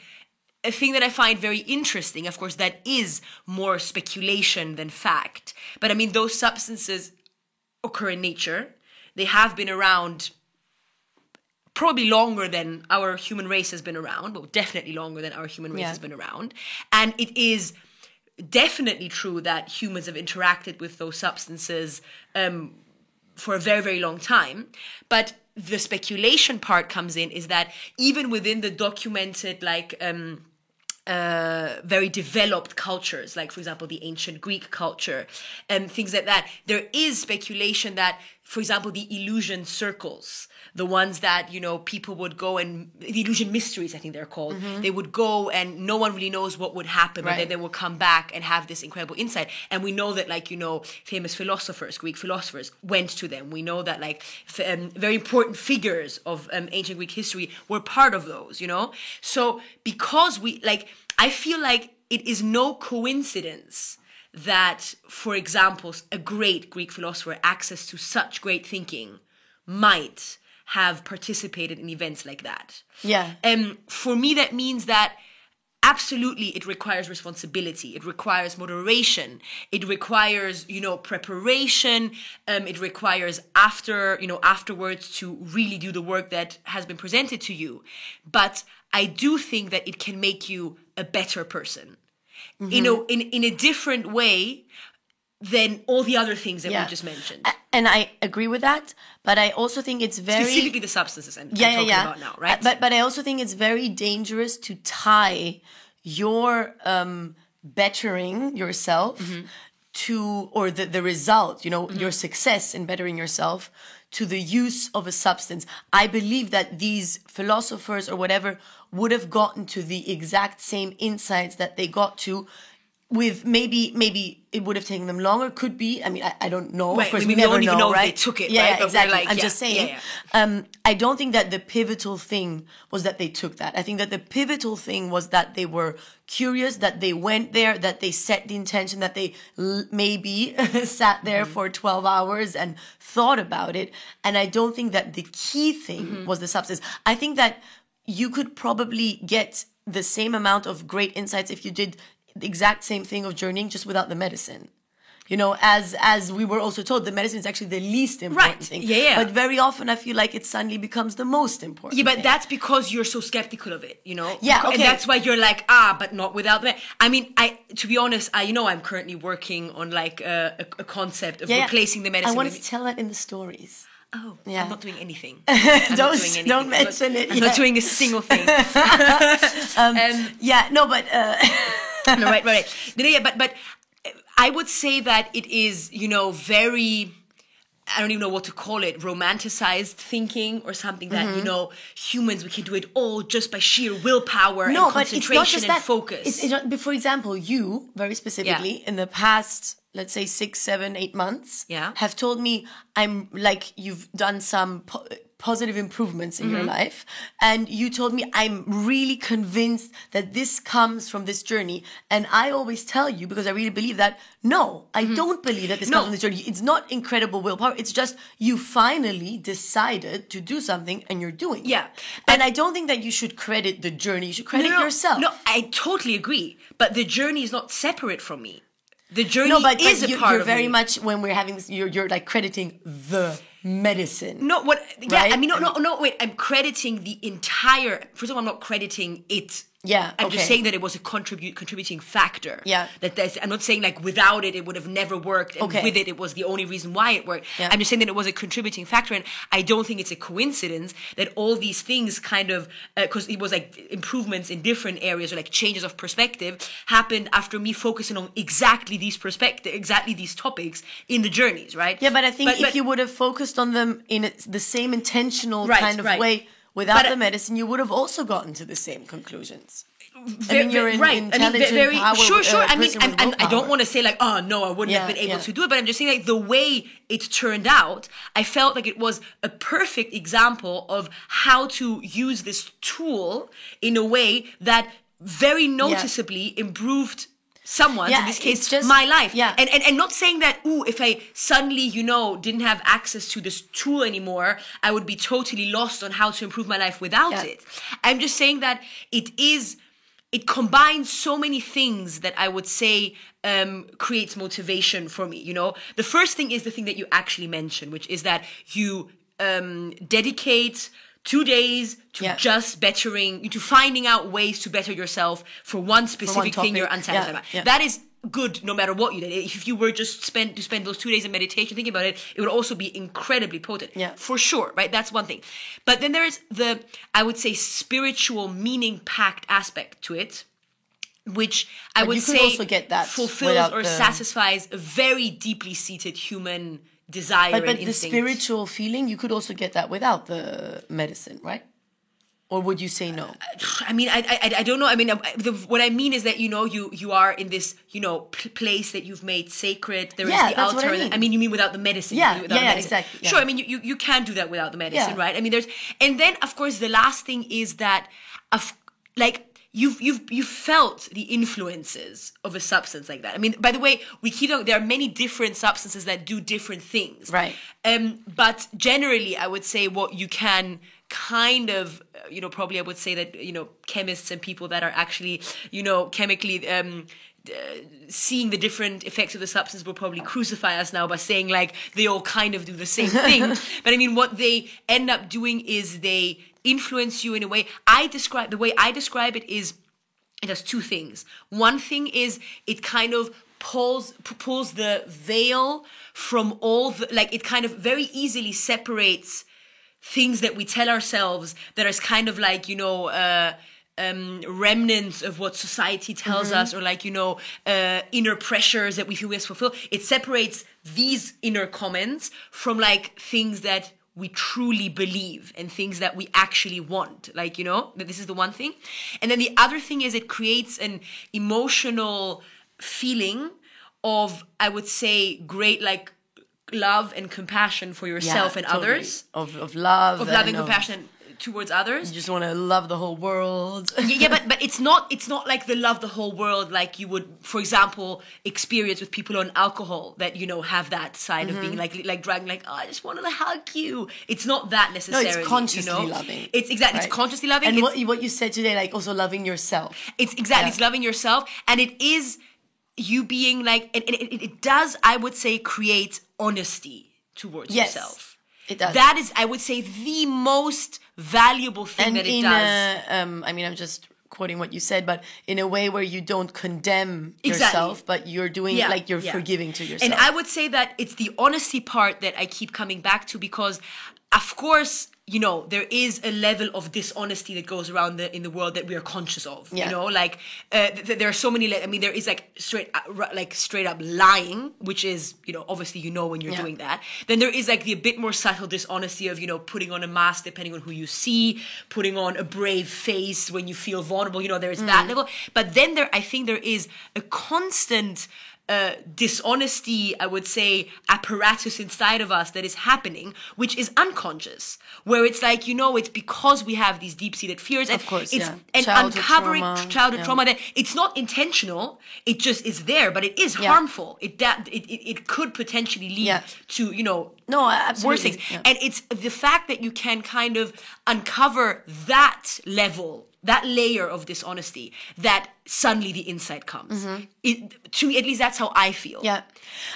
a thing that I find very interesting. Of course, that is more speculation than fact. But I mean, those substances occur in nature. They have been around probably longer than our human race has been around, well, definitely longer than our human race has been around. And it is definitely true that humans have interacted with those substances for a very, very long time. But the speculation part comes in is that even within the documented, very developed cultures, like, for example, the ancient Greek culture and things like that, there is speculation that for example, the illusion circles, the ones that, people would go and, the illusion mysteries, I think they're called. They would go and no one really knows what would happen, but then they will come back and have this incredible insight. And we know that, famous philosophers, Greek philosophers, went to them. We know that, very important figures of ancient Greek history were part of those, So because I feel like it is no coincidence that, for example, a great Greek philosopher, access to such great thinking, might have participated in events like that. Yeah. For me, that means that absolutely it requires responsibility. It requires moderation. It requires, preparation. It requires afterwards to really do the work that has been presented to you. But I do think that it can make you a better person. In a different way than all the other things that we just mentioned. And I agree with that, but I also think it's very... Specifically the substances I'm talking about now, right? But I also think it's very dangerous to tie your bettering yourself to, or the result, your success in bettering yourself, to the use of a substance. I believe that these philosophers or whatever would have gotten to the exact same insights that they got to with maybe it would have taken them longer. Could be. I mean, I don't know. Right. Of course, we never don't even know right? if they took it. Yeah, right? But exactly. I'm just saying. Yeah. I don't think that the pivotal thing was that they took that. I think that the pivotal thing was that they were curious, that they went there, that they set the intention, that they maybe sat there for 12 hours and thought about it. And I don't think that the key thing was the substance. I think that you could probably get the same amount of great insights if you did the exact same thing of journeying, just without the medicine. As we were also told, the medicine is actually the least important thing. Yeah. But very often I feel like it suddenly becomes the most important. Yeah, but thing. That's because you're so skeptical of it, Yeah, okay. And that's why you're like, but not without the. I mean, to be honest, I'm currently working on a concept of replacing the medicine. I wanted to tell that in the stories. Oh, yeah. I'm not doing anything. Don't mention it. I'm not doing a single thing. No, right. No, but I would say that it is, very, I don't even know what to call it, romanticized thinking or something that, humans, we can do it all just by sheer willpower and concentration and focus. For example, you, very specifically, in the past, let's say 6, 7, 8 months, have told me you've done some positive improvements in your life. And you told me, I'm really convinced that this comes from this journey. And I always tell you, because I really believe that, no, I don't believe that this comes from this journey. It's not incredible willpower. It's just you finally decided to do something and you're doing it. Yeah. And I don't think that you should credit the journey. You should credit yourself. No, I totally agree. But the journey is not separate from me. The journey is a part you're of very me. much, when we're having this, you're crediting the medicine. No, what? Yeah, right? I mean, no. Wait, I'm crediting the entire. First of all, I'm not crediting it. Yeah, I'm just saying that it was a contributing factor. Yeah. I'm not saying without it, it would have never worked. And with it was the only reason why it worked. Yeah. I'm just saying that it was a contributing factor. And I don't think it's a coincidence that all these things kind of, because it was improvements in different areas or changes of perspective happened after me focusing on exactly these topics in the journeys, right? Yeah, but I think if you would have focused on them in the same intentional kind of way, without the medicine, you would have also gotten to the same conclusions. You're an intelligent, sure. I mean, person with I don't want to say oh no, I wouldn't have been able to do it. But I'm just saying the way it turned out, I felt like it was a perfect example of how to use this tool in a way that very noticeably improved someone, in this case, my life. Yeah. And not saying that, if I suddenly, didn't have access to this tool anymore, I would be totally lost on how to improve my life without it. I'm just saying that it combines so many things that I would say creates motivation for me, The first thing is the thing that you actually mentioned, which is that you dedicate 2 days to just bettering, to finding out ways to better yourself for one specific thing you're unsatisfied about. Yeah. That is good no matter what you did. If you were just spend those 2 days in meditation thinking about it, it would also be incredibly potent. Yeah. For sure, right? That's one thing. But then there is I would say, spiritual meaning-packed aspect to it, which I But would you could say also get that fulfills without or the- satisfies a very deeply seated human desire But and the instinct. spiritual feeling, you could also get that without the medicine, right? Or would you say no? I mean, I don't know. I mean, what I mean is that, you know, you are in this, you know, place that you've made sacred. There is Yeah, the that's what altar. I mean. You mean without the medicine? Yeah, You mean without the yeah, medicine. exactly, yeah. Sure, I mean, you can do that without the medicine, Yeah. right? I mean, and then of course the last thing is that, like, you've felt the influences of a substance like that. I mean, by the way, we keep on, there are many different substances that do different things. Right. But generally, I would say what you can kind of, you know, probably I would say that, you know, chemists and people that are actually, you know, chemically seeing the different effects of the substance will probably crucify us now by saying like they all kind of do the same thing. But I mean, what they end up doing is they influence you in a way. The way I describe it is it does two things. One thing is it kind of pulls the veil from all the, like, it kind of very easily separates things that we tell ourselves that is kind of like, you know, remnants of what society tells us, or like, you know, inner pressures that we feel we have to fulfill. It separates these inner comments from like things that we truly believe and things that we actually want. Like, you know, that this is the one thing. And then the other thing is it creates an emotional feeling of, I would say, great, like, love and compassion for yourself and totally. others. Of love. Of love and compassion towards others. You just want to love the whole world. Yeah, but it's not like the love the whole world like you would, for example, experience with people on alcohol that, you know, have that side of being like dragging, like, oh, I just want to hug you. It's not that No, necessarily. it's consciously you know? loving. It's exactly, right? it's consciously loving. And It's- what you said today, like also loving yourself. It's exactly, Yeah. it's loving yourself. And it is you being like, and it does, I would say, create honesty towards Yes, yourself. it does. That is, I would say, the most valuable thing And that it in does. I mean, I'm just quoting what you said, but in a way where you don't condemn Exactly. yourself, but you're doing like you're forgiving to yourself. And I would say that it's the honesty part that I keep coming back to, because of course, you know, there is a level of dishonesty that goes around in the world that we are conscious of. Yeah. You know, like there are so many. I mean, there is like straight up lying, which is, you know, obviously, you know, when you're doing that. Then there is like the a bit more subtle dishonesty of, you know, putting on a mask depending on who you see, putting on a brave face when you feel vulnerable. You know, there is that level. But then I think there is a constant dishonesty, I would say, apparatus inside of us that is happening, which is unconscious, where it's like, you know, it's because we have these deep-seated fears, and Of course, it's yeah. and Childhood uncovering trauma, childhood yeah. trauma that it's not intentional, it just is there, but it is harmful. It could potentially lead to, you know, No, absolutely. worse things. Yeah. And it's the fact that you can kind of uncover that level, that layer of dishonesty, that suddenly the insight comes. To me, at least that's how I feel. Yeah.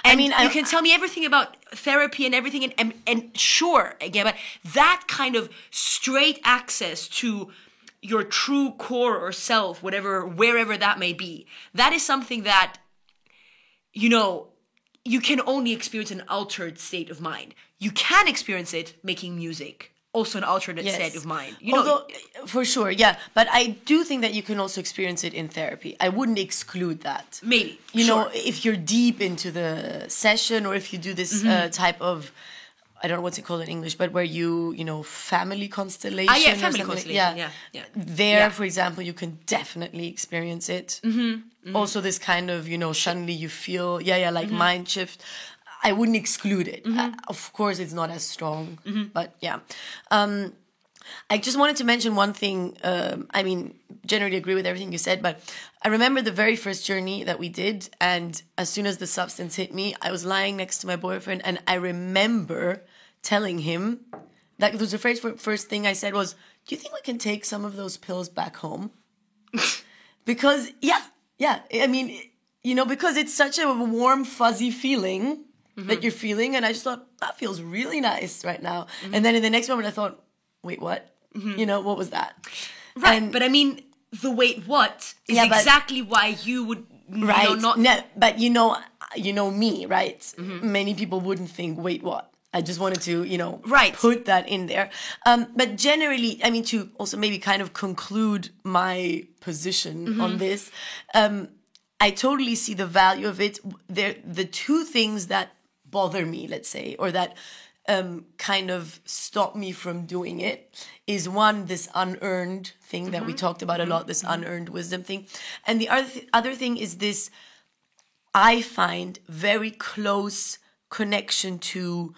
And I mean, you can tell me everything about therapy and everything, and sure, again, but that kind of straight access to your true core or self, wherever that may be, that is something that, you know, you can only experience an altered state of mind. You can experience it making music, also an alternate state of mind. You know, Although, for sure, yeah. But I do think that you can also experience it in therapy. I wouldn't exclude that. maybe. You sure. know, if you're deep into the session, or if you do this type of, I don't know what's it called in English, but where you know, family constellation. yeah, or family something. constellation, yeah. There, Yeah. for example, you can definitely experience it. Also, this kind of, you know, suddenly you feel, like mind shift. I wouldn't exclude it. Of course, it's not as strong, but yeah. I just wanted to mention one thing. I mean, generally agree with everything you said, but I remember the very first journey that we did, and as soon as the substance hit me, I was lying next to my boyfriend, and I remember telling him, that was the first thing I said was, do you think we can take some of those pills back home? Because, I mean, you know, because it's such a warm, fuzzy feeling that you're feeling, and I just thought, that feels really nice right now. And then in the next moment, I thought, wait, what? You know, what was that? Right, And- but I mean, the wait what is Yeah, but- exactly why you would, Right. you know, not... No, but you know me, right? Many people wouldn't think, wait, what? I just wanted to, Right. put that in there. But generally, I mean, to also maybe kind of conclude my position on this, I totally see the value of it. The two things that bother me, let's say, or that kind of stop me from doing it is one, this unearned thing that we talked about a lot, this unearned wisdom thing. And the other thing is this, I find, very close connection to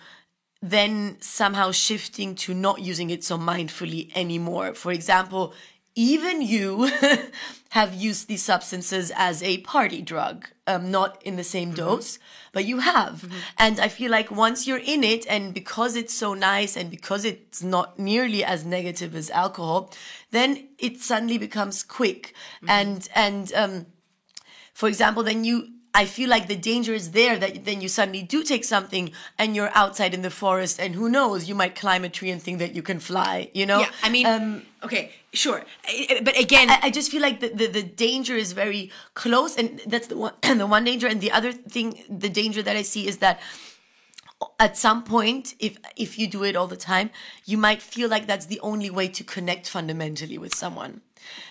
then somehow shifting to not using it so mindfully anymore. For example, even you have used these substances as a party drug, not in the same dose, but you have. And I feel like once you're in it, and because it's so nice and because it's not nearly as negative as alcohol, then it suddenly becomes quick. And for example, I feel like the danger is there that then you suddenly do take something and you're outside in the forest, and who knows, you might climb a tree and think that you can fly, Yeah, I mean, okay, sure. But again, I just feel like the danger is very close, and that's the one danger. And the other thing, the danger that I see is that at some point, if you do it all the time, you might feel like that's the only way to connect fundamentally with someone.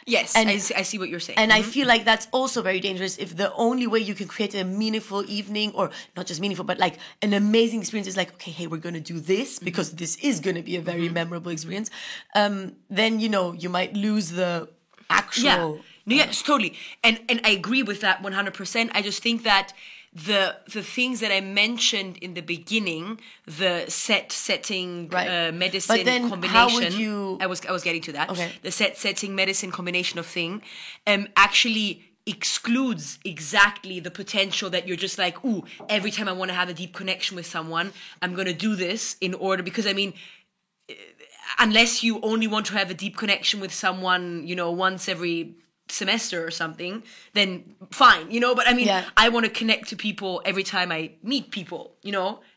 yes, and- I see what you're saying. And I feel like that's also very dangerous if the only way you can create a meaningful evening, or not just meaningful, but like an amazing experience is like, okay, hey, we're going to do this because this is going to be a very memorable experience. Then, you might lose the actual... Yeah, no, yes, totally. And I agree with that 100%. I just think that the things that I mentioned in the beginning, the setting Right. medicine But then combination. how would you- I was getting to that. Okay. The setting medicine combination of thing actually excludes exactly the potential that you're just like, ooh, every time I want to have a deep connection with someone, I'm going to do this in order, because I mean, unless you only want to have a deep connection with someone, once every semester or something, then fine, but I mean, Yeah. I want to connect to people every time I meet people,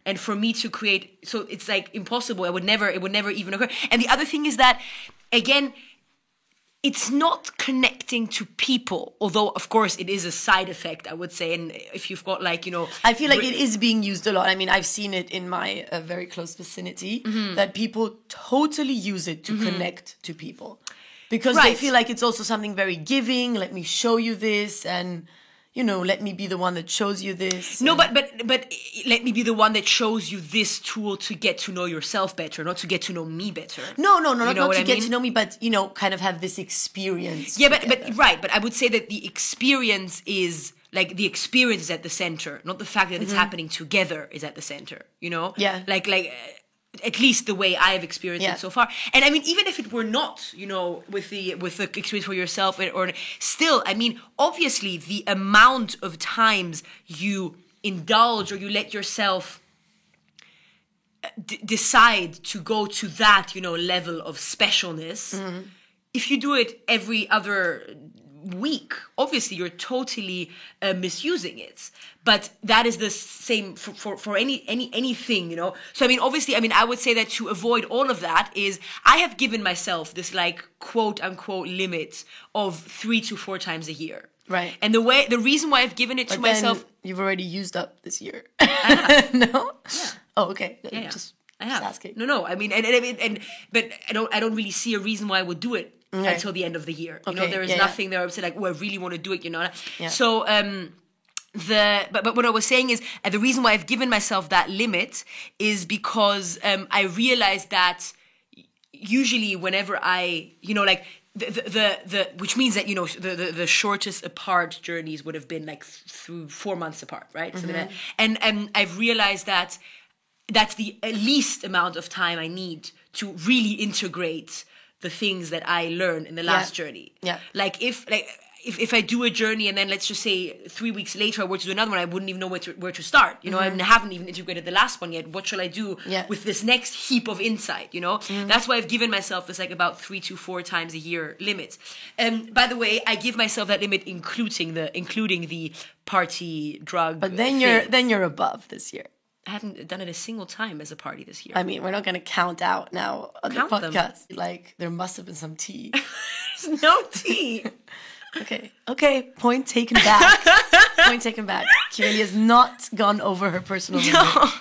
and for me to create, so it's like impossible. It would never even occur. And the other thing is that, again, it's not connecting to people, although of course it is a side effect, I would say. And if you've got like, I feel like it is being used a lot. I mean, I've seen it in my very close vicinity that people totally use it to connect to people. Because they Right. feel like it's also something very giving. Let me show you this, and let me be the one that shows you this. No, and- but let me be the one that shows you this tool to get to know yourself better, not to get to know me better. No, You not know what to I get mean? to know me, but kind of have this experience. Yeah, but together. right, but I would say that the experience is like the experience is at the center, not the fact that it's happening together is at the center. Yeah. like at least the way I've experienced Yeah. it so far. And I mean, even if it were not, with the experience for yourself, or still, I mean, obviously the amount of times you indulge or you let yourself decide to go to that, level of specialness, if you do it every other week, obviously you're totally misusing it. But that is the same for anything, So I mean, obviously, I would say that to avoid all of that is I have given myself this like quote unquote limit of 3 to 4 times a year. Right. And the reason why I've given it to But then myself. you've already used up this year. No? Yeah. Oh, okay. Yeah, Just I have. asking. No. I mean, but I don't really see a reason why I would do it until the end of the year. Okay, There is yeah, nothing there. I would say like, oh, I really want to do it. Yeah. So but what I was saying is the reason why I've given myself that limit is because I realized that usually whenever I like. The which means that the shortest apart journeys would have been like through 4 months apart, right? So and I've realized that that's the least amount of time I need to really integrate the things that I learned in the last journey. Yeah. Like if I do a journey and then let's just say 3 weeks later I were to do another one, I wouldn't even know where to start. I haven't even integrated the last one yet. What shall I do with this next heap of insight? That's why I've given myself this like about 3 to 4 times a year limit. By the way, I give myself that limit including the party drug. But then you're above this year. I haven't done it a single time as a party this year. I mean, we're not going to count out now on Count the them. podcast. Like, there must have been some tea. There's no tea. Okay. Point taken back. Point taken back. Kireli has not gone over her personal limit.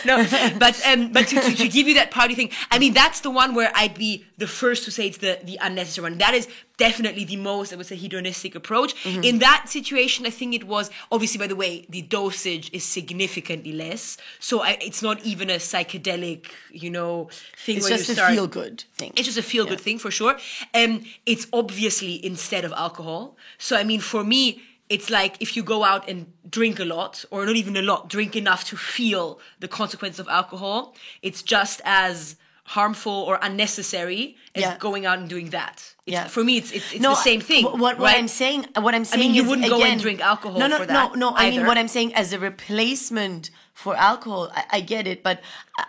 No, but to give you that party thing, I mean, that's the one where I'd be the first to say it's the unnecessary one. That is definitely the most, I would say, hedonistic approach. In that situation, I think it was, obviously, by the way, the dosage is significantly less. So it's not even a psychedelic, thing It's where just you a start... feel-good thing. It's just a feel-good thing, for sure. It's obviously instead of alcohol. So, I mean, for me... It's like if you go out and drink a lot, or not even a lot, drink enough to feel the consequence of alcohol. It's just as harmful or unnecessary as going out and doing that. For me, it's the same thing. What I'm saying, I mean, you is, wouldn't go and drink alcohol for that. No. I mean, what I'm saying as a replacement for alcohol, I get it. But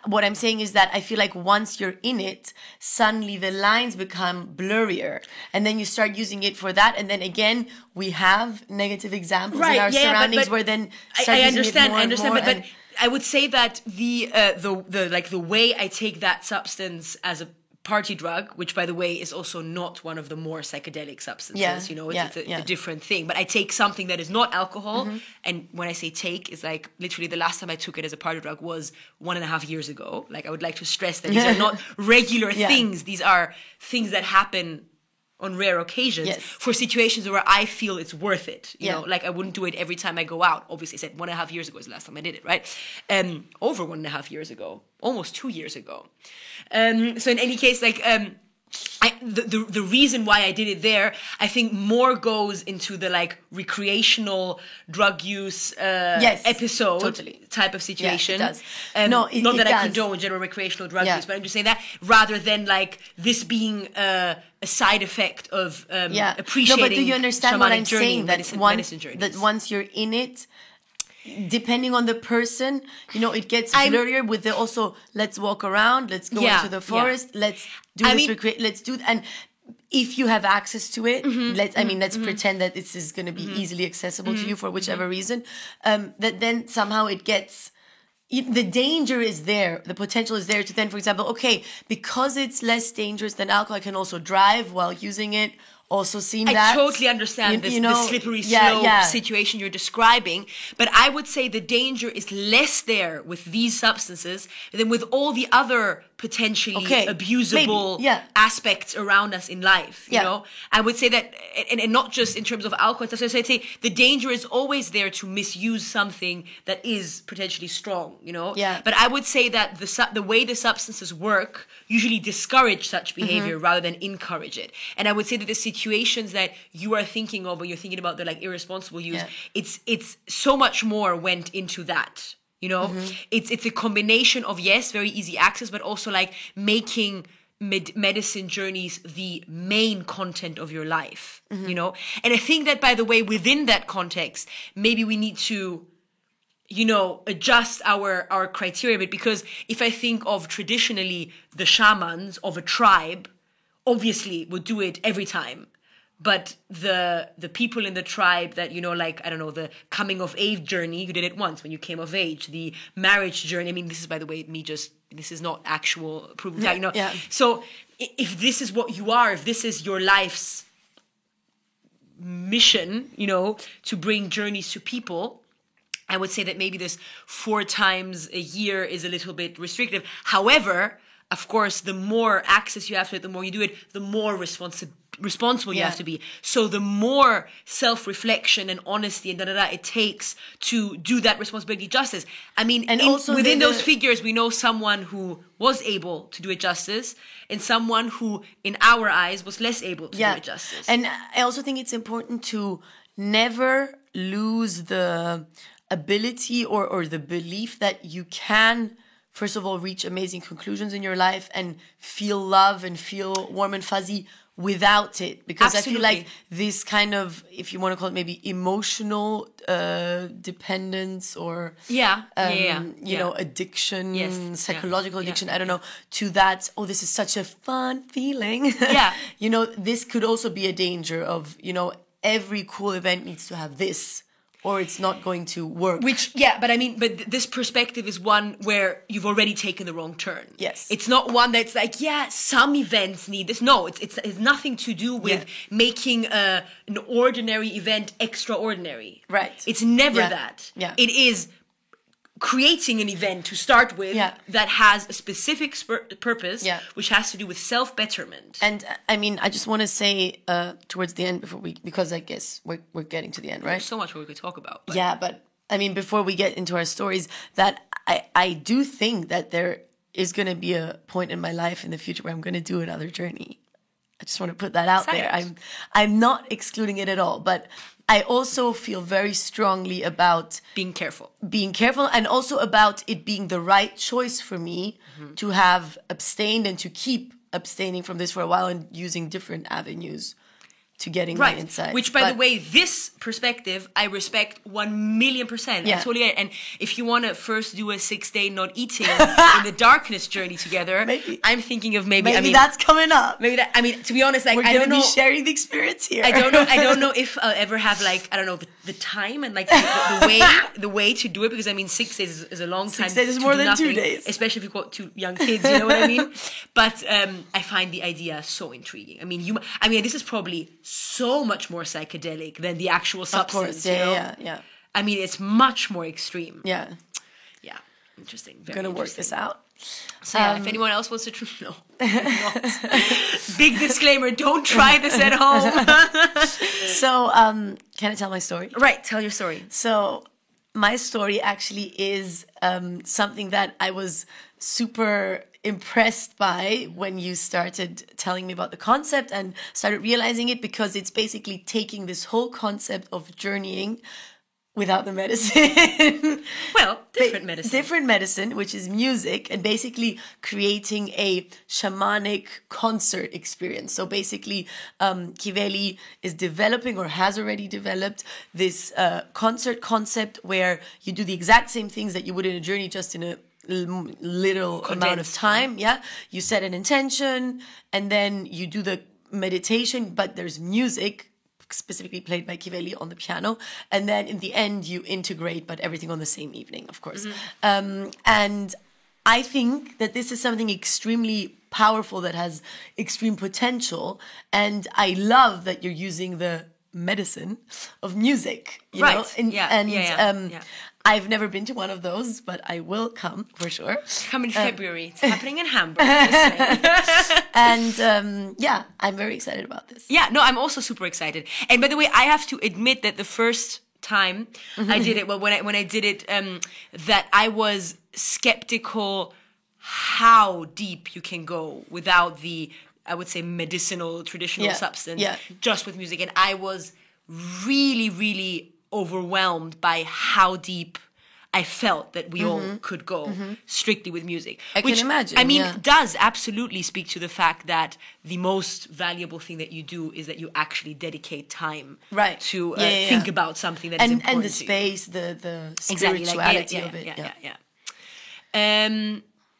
what I'm saying is that I feel like once you're in it, suddenly the lines become blurrier, and then you start using it for that, and then again we have negative examples in our surroundings but where then I understand, but I would say that the way I take that substance as a party drug, which by the way is also not one of the more psychedelic substances, it's a different thing. But I take something that is not alcohol, and when I say take, it's like literally the last time I took it as a party drug was 1.5 years ago. Like I would like to stress that these are not regular things. These are things that happen on rare occasions for situations where I feel it's worth it. You know, like I wouldn't do it every time I go out. Obviously, I said 1.5 years ago is the last time I did it, right? Over 1.5 years ago, almost 2 years ago. So in any case, like the reason why I did it there, I think more goes into the like recreational drug use episode type of situation. Yeah, it does. Not that I condone general recreational drug use, but I'm just saying that rather than like this being a side effect of appreciating. No, but do you understand what I'm saying? That that once you're in it, depending on the person, it gets blurrier with the also, let's walk around, let's go into the forest, let's do let's do, and if you have access to it, let's pretend that this is going to be easily accessible to you for whichever reason, that then somehow it gets, the danger is there, the potential is there to then, for example, okay, because it's less dangerous than alcohol, I can also drive while using it. Also seen that. I totally understand the slippery slope situation you're describing, but I would say the danger is less there with these substances than with all the other potentially abusable aspects around us in life. You know, I would say that, and not just in terms of alcohol. So I'd say the danger is always there to misuse something that is potentially strong. But I would say that the way the substances work usually discourage such behavior rather than encourage it. And I would say that the situations that you are thinking of when you're thinking about the like irresponsible use, it's so much more went into that. It's a combination of very easy access, but also like making medicine journeys the main content of your life. And I think that, by the way, within that context, maybe we need to adjust our criteria a bit, because if I think of traditionally the shamans of a tribe, obviously would do it every time. But the people in the tribe that, like, I don't know, the coming of age journey, you did it once when you came of age, the marriage journey. I mean, this is, by the way, this is not actual proof of that, So if this is what you are, if this is your life's mission, to bring journeys to people, I would say that maybe this 4 times a year is a little bit restrictive. However, of course, the more access you have to it, the more you do it, the more responsible you have to be. So the more self-reflection and honesty and it takes to do that responsibility justice. I mean, and also within those figures, we know someone who was able to do it justice and someone who, in our eyes, was less able to do it justice. And I also think it's important to never lose the ability or the belief that you can, first of all, reach amazing conclusions in your life and feel love and feel warm and fuzzy without it. Because I feel like this kind of, if you want to call it maybe emotional dependence or addiction, psychological addiction, I don't know, to that, this is such a fun feeling. This could also be a danger of, every cool event needs to have this, or it's not going to work. But this perspective is one where you've already taken the wrong turn. Yes. It's not one that's like, some events need this. No, it's nothing to do with making an ordinary event extraordinary. Right. It's never that. Yeah. It is creating an event to start with Yeah. that has a specific purpose, Yeah. which has to do with self-betterment. And I mean, I just want to say towards the end because I guess we're getting to the end, right? There's so much more we could talk about. But Yeah, but I mean, before we get into our stories, that I do think that there is going to be a point in my life in the future where I'm going to do another journey. I just want to put that out there. Excited. I'm not excluding it at all, but I also feel very strongly about being careful. being careful and also about it being the right choice for me to have abstained and to keep abstaining from this for a while and using different avenues to getting my insights. Which, by the way, this perspective, I respect 1,000,000%. Yeah. I totally get it. And if you want to first do a 6-day not eating in the darkness journey together, Maybe. I'm thinking of maybe that's coming up. maybe that, I mean, to be honest, like, We're I going don't to be know. sharing the experience here. I don't know if I'll ever have like, I don't know, the time and like the way to do it, because I mean 6 days is a long time. 6 days is to more do than 2 nothing, days. especially if you've got 2 young kids. You know what I mean? But I find the idea so intriguing. I mean, this is probably so much more psychedelic than the actual Of substance. course, you know? yeah. I mean, it's much more extreme. Yeah, Yeah, interesting. Very gonna work interesting. this out. So yeah, if anyone else wants to, no, not. Big disclaimer: don't try this at home. So, can I tell my story? Right, tell your story. So, my story actually is something that I was super impressed by when you started telling me about the concept and started realizing it, because it's basically taking this whole concept of journeying without the medicine. Well, different medicine. Different medicine, which is music, and basically creating a shamanic concert experience. So basically, Kiveli is developing or has already developed this concert concept where you do the exact same things that you would in a journey, just in a little amount of Condensed, time. Yeah, you set an intention and then you do the meditation, but there's music specifically played by Kiveli on the piano, and then in the end you integrate, but everything on the same evening, of course. And I think that this is something extremely powerful that has extreme potential, and I love that you're using the medicine of music, you know? Right. And, Yeah, and yeah. I've never been to one of those, but I will come for sure. Come in February. It's happening in Hamburg. just saying. And yeah, I'm very excited about this. Yeah, no, I'm also super excited. And by the way, I have to admit that the first time I did it, well, when I did it, that I was skeptical how deep you can go without the, I would say, medicinal, traditional Yeah, substance, yeah. just with music. And I was really, really overwhelmed by how deep I felt that we all could go strictly with music. I can imagine, I mean, yeah. does absolutely speak to the fact that the most valuable thing that you do is that you actually dedicate time Right. to Yeah. think about something that is important And the to you. space, the Exactly, spirituality of it.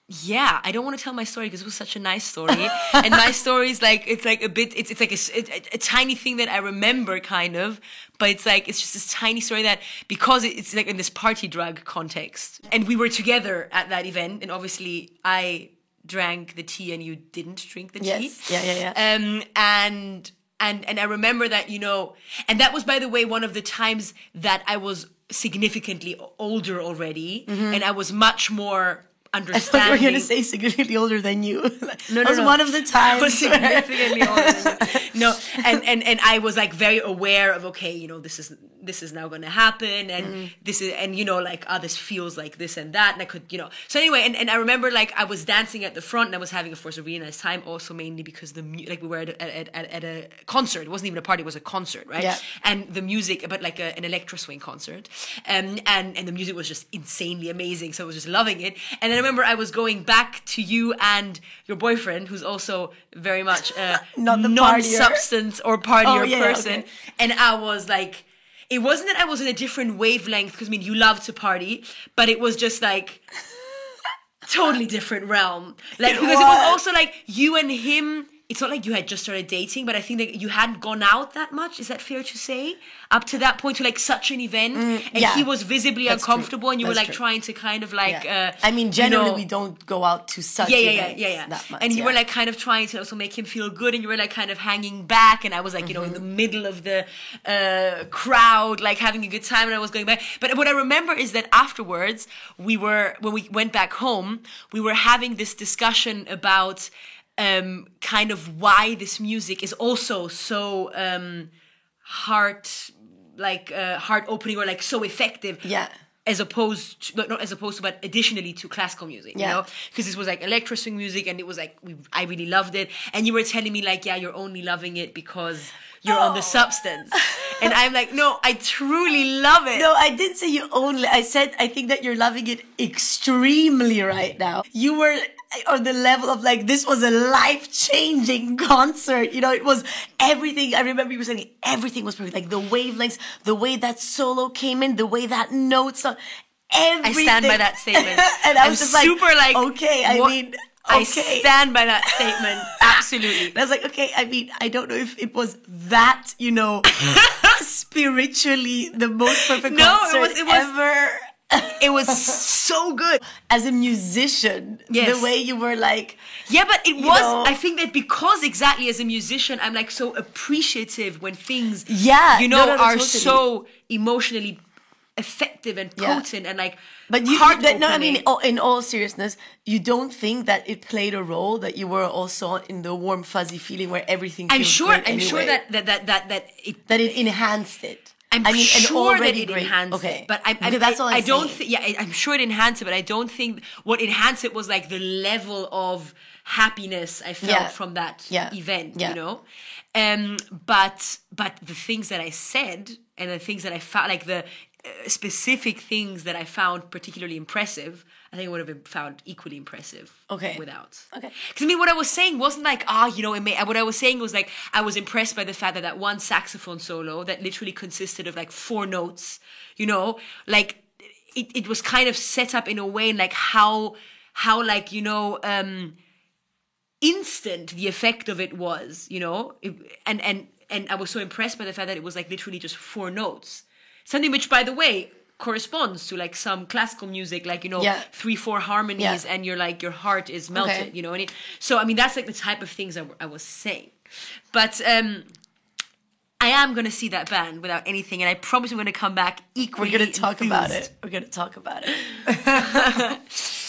Yeah, I don't want to tell my story because it was such a nice story, and my story is like it's like a bit it's like a tiny thing that I remember kind of, but it's just this tiny story that because it's like in this party drug context, and we were together at that event, and obviously I drank the tea and you didn't drink the tea. Yes, yeah. And I remember that, you know, and that was, by the way, one of the times that I was significantly older already, and I was much more I thought you understanding. were going to say significantly older than you. No, that was no. one of the times. I was significantly older than you. No, and I was like very aware of, okay, you know, this is now going to happen, and this is, and you know, like, this feels like this and that, and I could, you know. So anyway, and I remember like I was dancing at the front, and I was having, of course, a really nice time. Also, mainly because like we were at a concert. It wasn't even a party; it was a concert, right? Yeah. And the music, but like an electro swing concert, and the music was just insanely amazing. So I was just loving it. And then I remember I was going back to you and your boyfriend, who's also very much Not the non-substance or partier Oh, yeah, person. okay. And I was like, it wasn't that I was in a different wavelength, because I mean, you love to party, but it was just like totally different realm. Like, because it was also like you and him it's not like you had just started dating, but I think that you hadn't gone out that much. Is that fair to say? Up to that point, to like such an event, and he was visibly uncomfortable, and you were like trying to kind of like. I mean, generally we don't go out to such events that much. And you were like kind of trying to also make him feel good, and you were like kind of hanging back, and I was like, you know, in the middle of the crowd, like having a good time, and I was going back. But what I remember is that afterwards, when we went back home, we were having this discussion about kind of why this music is also so heart opening, or like so effective. Yeah. As opposed to, not as opposed to, but additionally to classical music, you know? Because this was like electro swing music, and it was like, I really loved it. And you were telling me like, yeah, you're only loving it because you're on the substance. And I'm like, no, I truly love it. No, I didn't say you only. I said, I think that you're loving it extremely right now. You were on the level of like, this was a life-changing concert. You know, it was everything. I remember you were saying everything was perfect. Like the wavelengths, the way that solo came in, the way that notes, everything. I stand by that statement. And I was just super like, okay, okay. I stand by that statement. Absolutely. And I was like, okay, I mean, I don't know if it was that, you know, spiritually the most perfect concert ever. It was so good. As a musician, the way you were like... Yeah, but it was... I think that because exactly as a musician, I'm like so appreciative when things, are totally. So emotionally effective and potent and like... But I mean, in all seriousness, you don't think that it played a role, that you were also in the warm, fuzzy feeling where everything feels great I'm sure anyway? that it enhanced it. I'm sure that it enhanced it, but that's all I'm I'm sure it enhanced it, but I don't think what enhanced it was like the level of happiness I felt from that event, you know. But the things that I said and the things that I found, like the specific things that I found particularly impressive, I think it would have been found equally impressive without. Okay. Because I mean, what I was saying wasn't like, what I was saying was like, I was impressed by the fact that one saxophone solo that literally consisted of like 4 notes, you know, like it was kind of set up in a way like how like, you know, instant the effect of it was, you know, and I was so impressed by the fact that it was like literally just 4 notes. Something which, by the way, corresponds to like some classical music, like, you know, 3-4 harmonies, and you're like, your heart is melted, you know. So, I mean, that's like the type of things I was saying. But I am going to see that band without anything, and I promise I'm going to come back equally We're going to talk about it.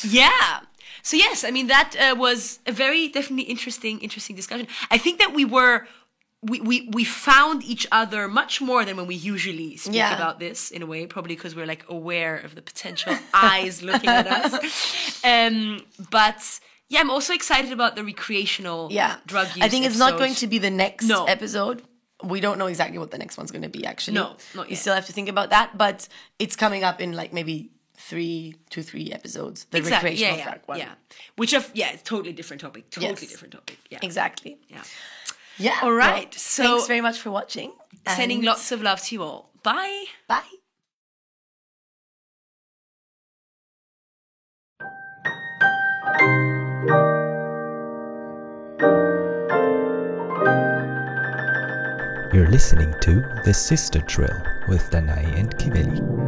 Yeah. So, yes, I mean, that was a very definitely interesting discussion. I think that we found each other much more than when we usually speak about this, in a way, probably because we're like aware of the potential eyes looking at us. But yeah, I'm also excited about the recreational drug use. I think it's not going to be the next episode. We don't know exactly what the next one's going to be, actually. No, not yet. You still have to think about that, but it's coming up in like maybe 3 episodes. The recreational drug one. Yeah. Which it's totally different topic. Different topic. Yeah. Exactly. Yeah. Yeah. All right. Well, so thanks very much for watching. Sending lots of love to you all. Bye. Bye. You're listening to The Sister Drill with Danai and Kimeli.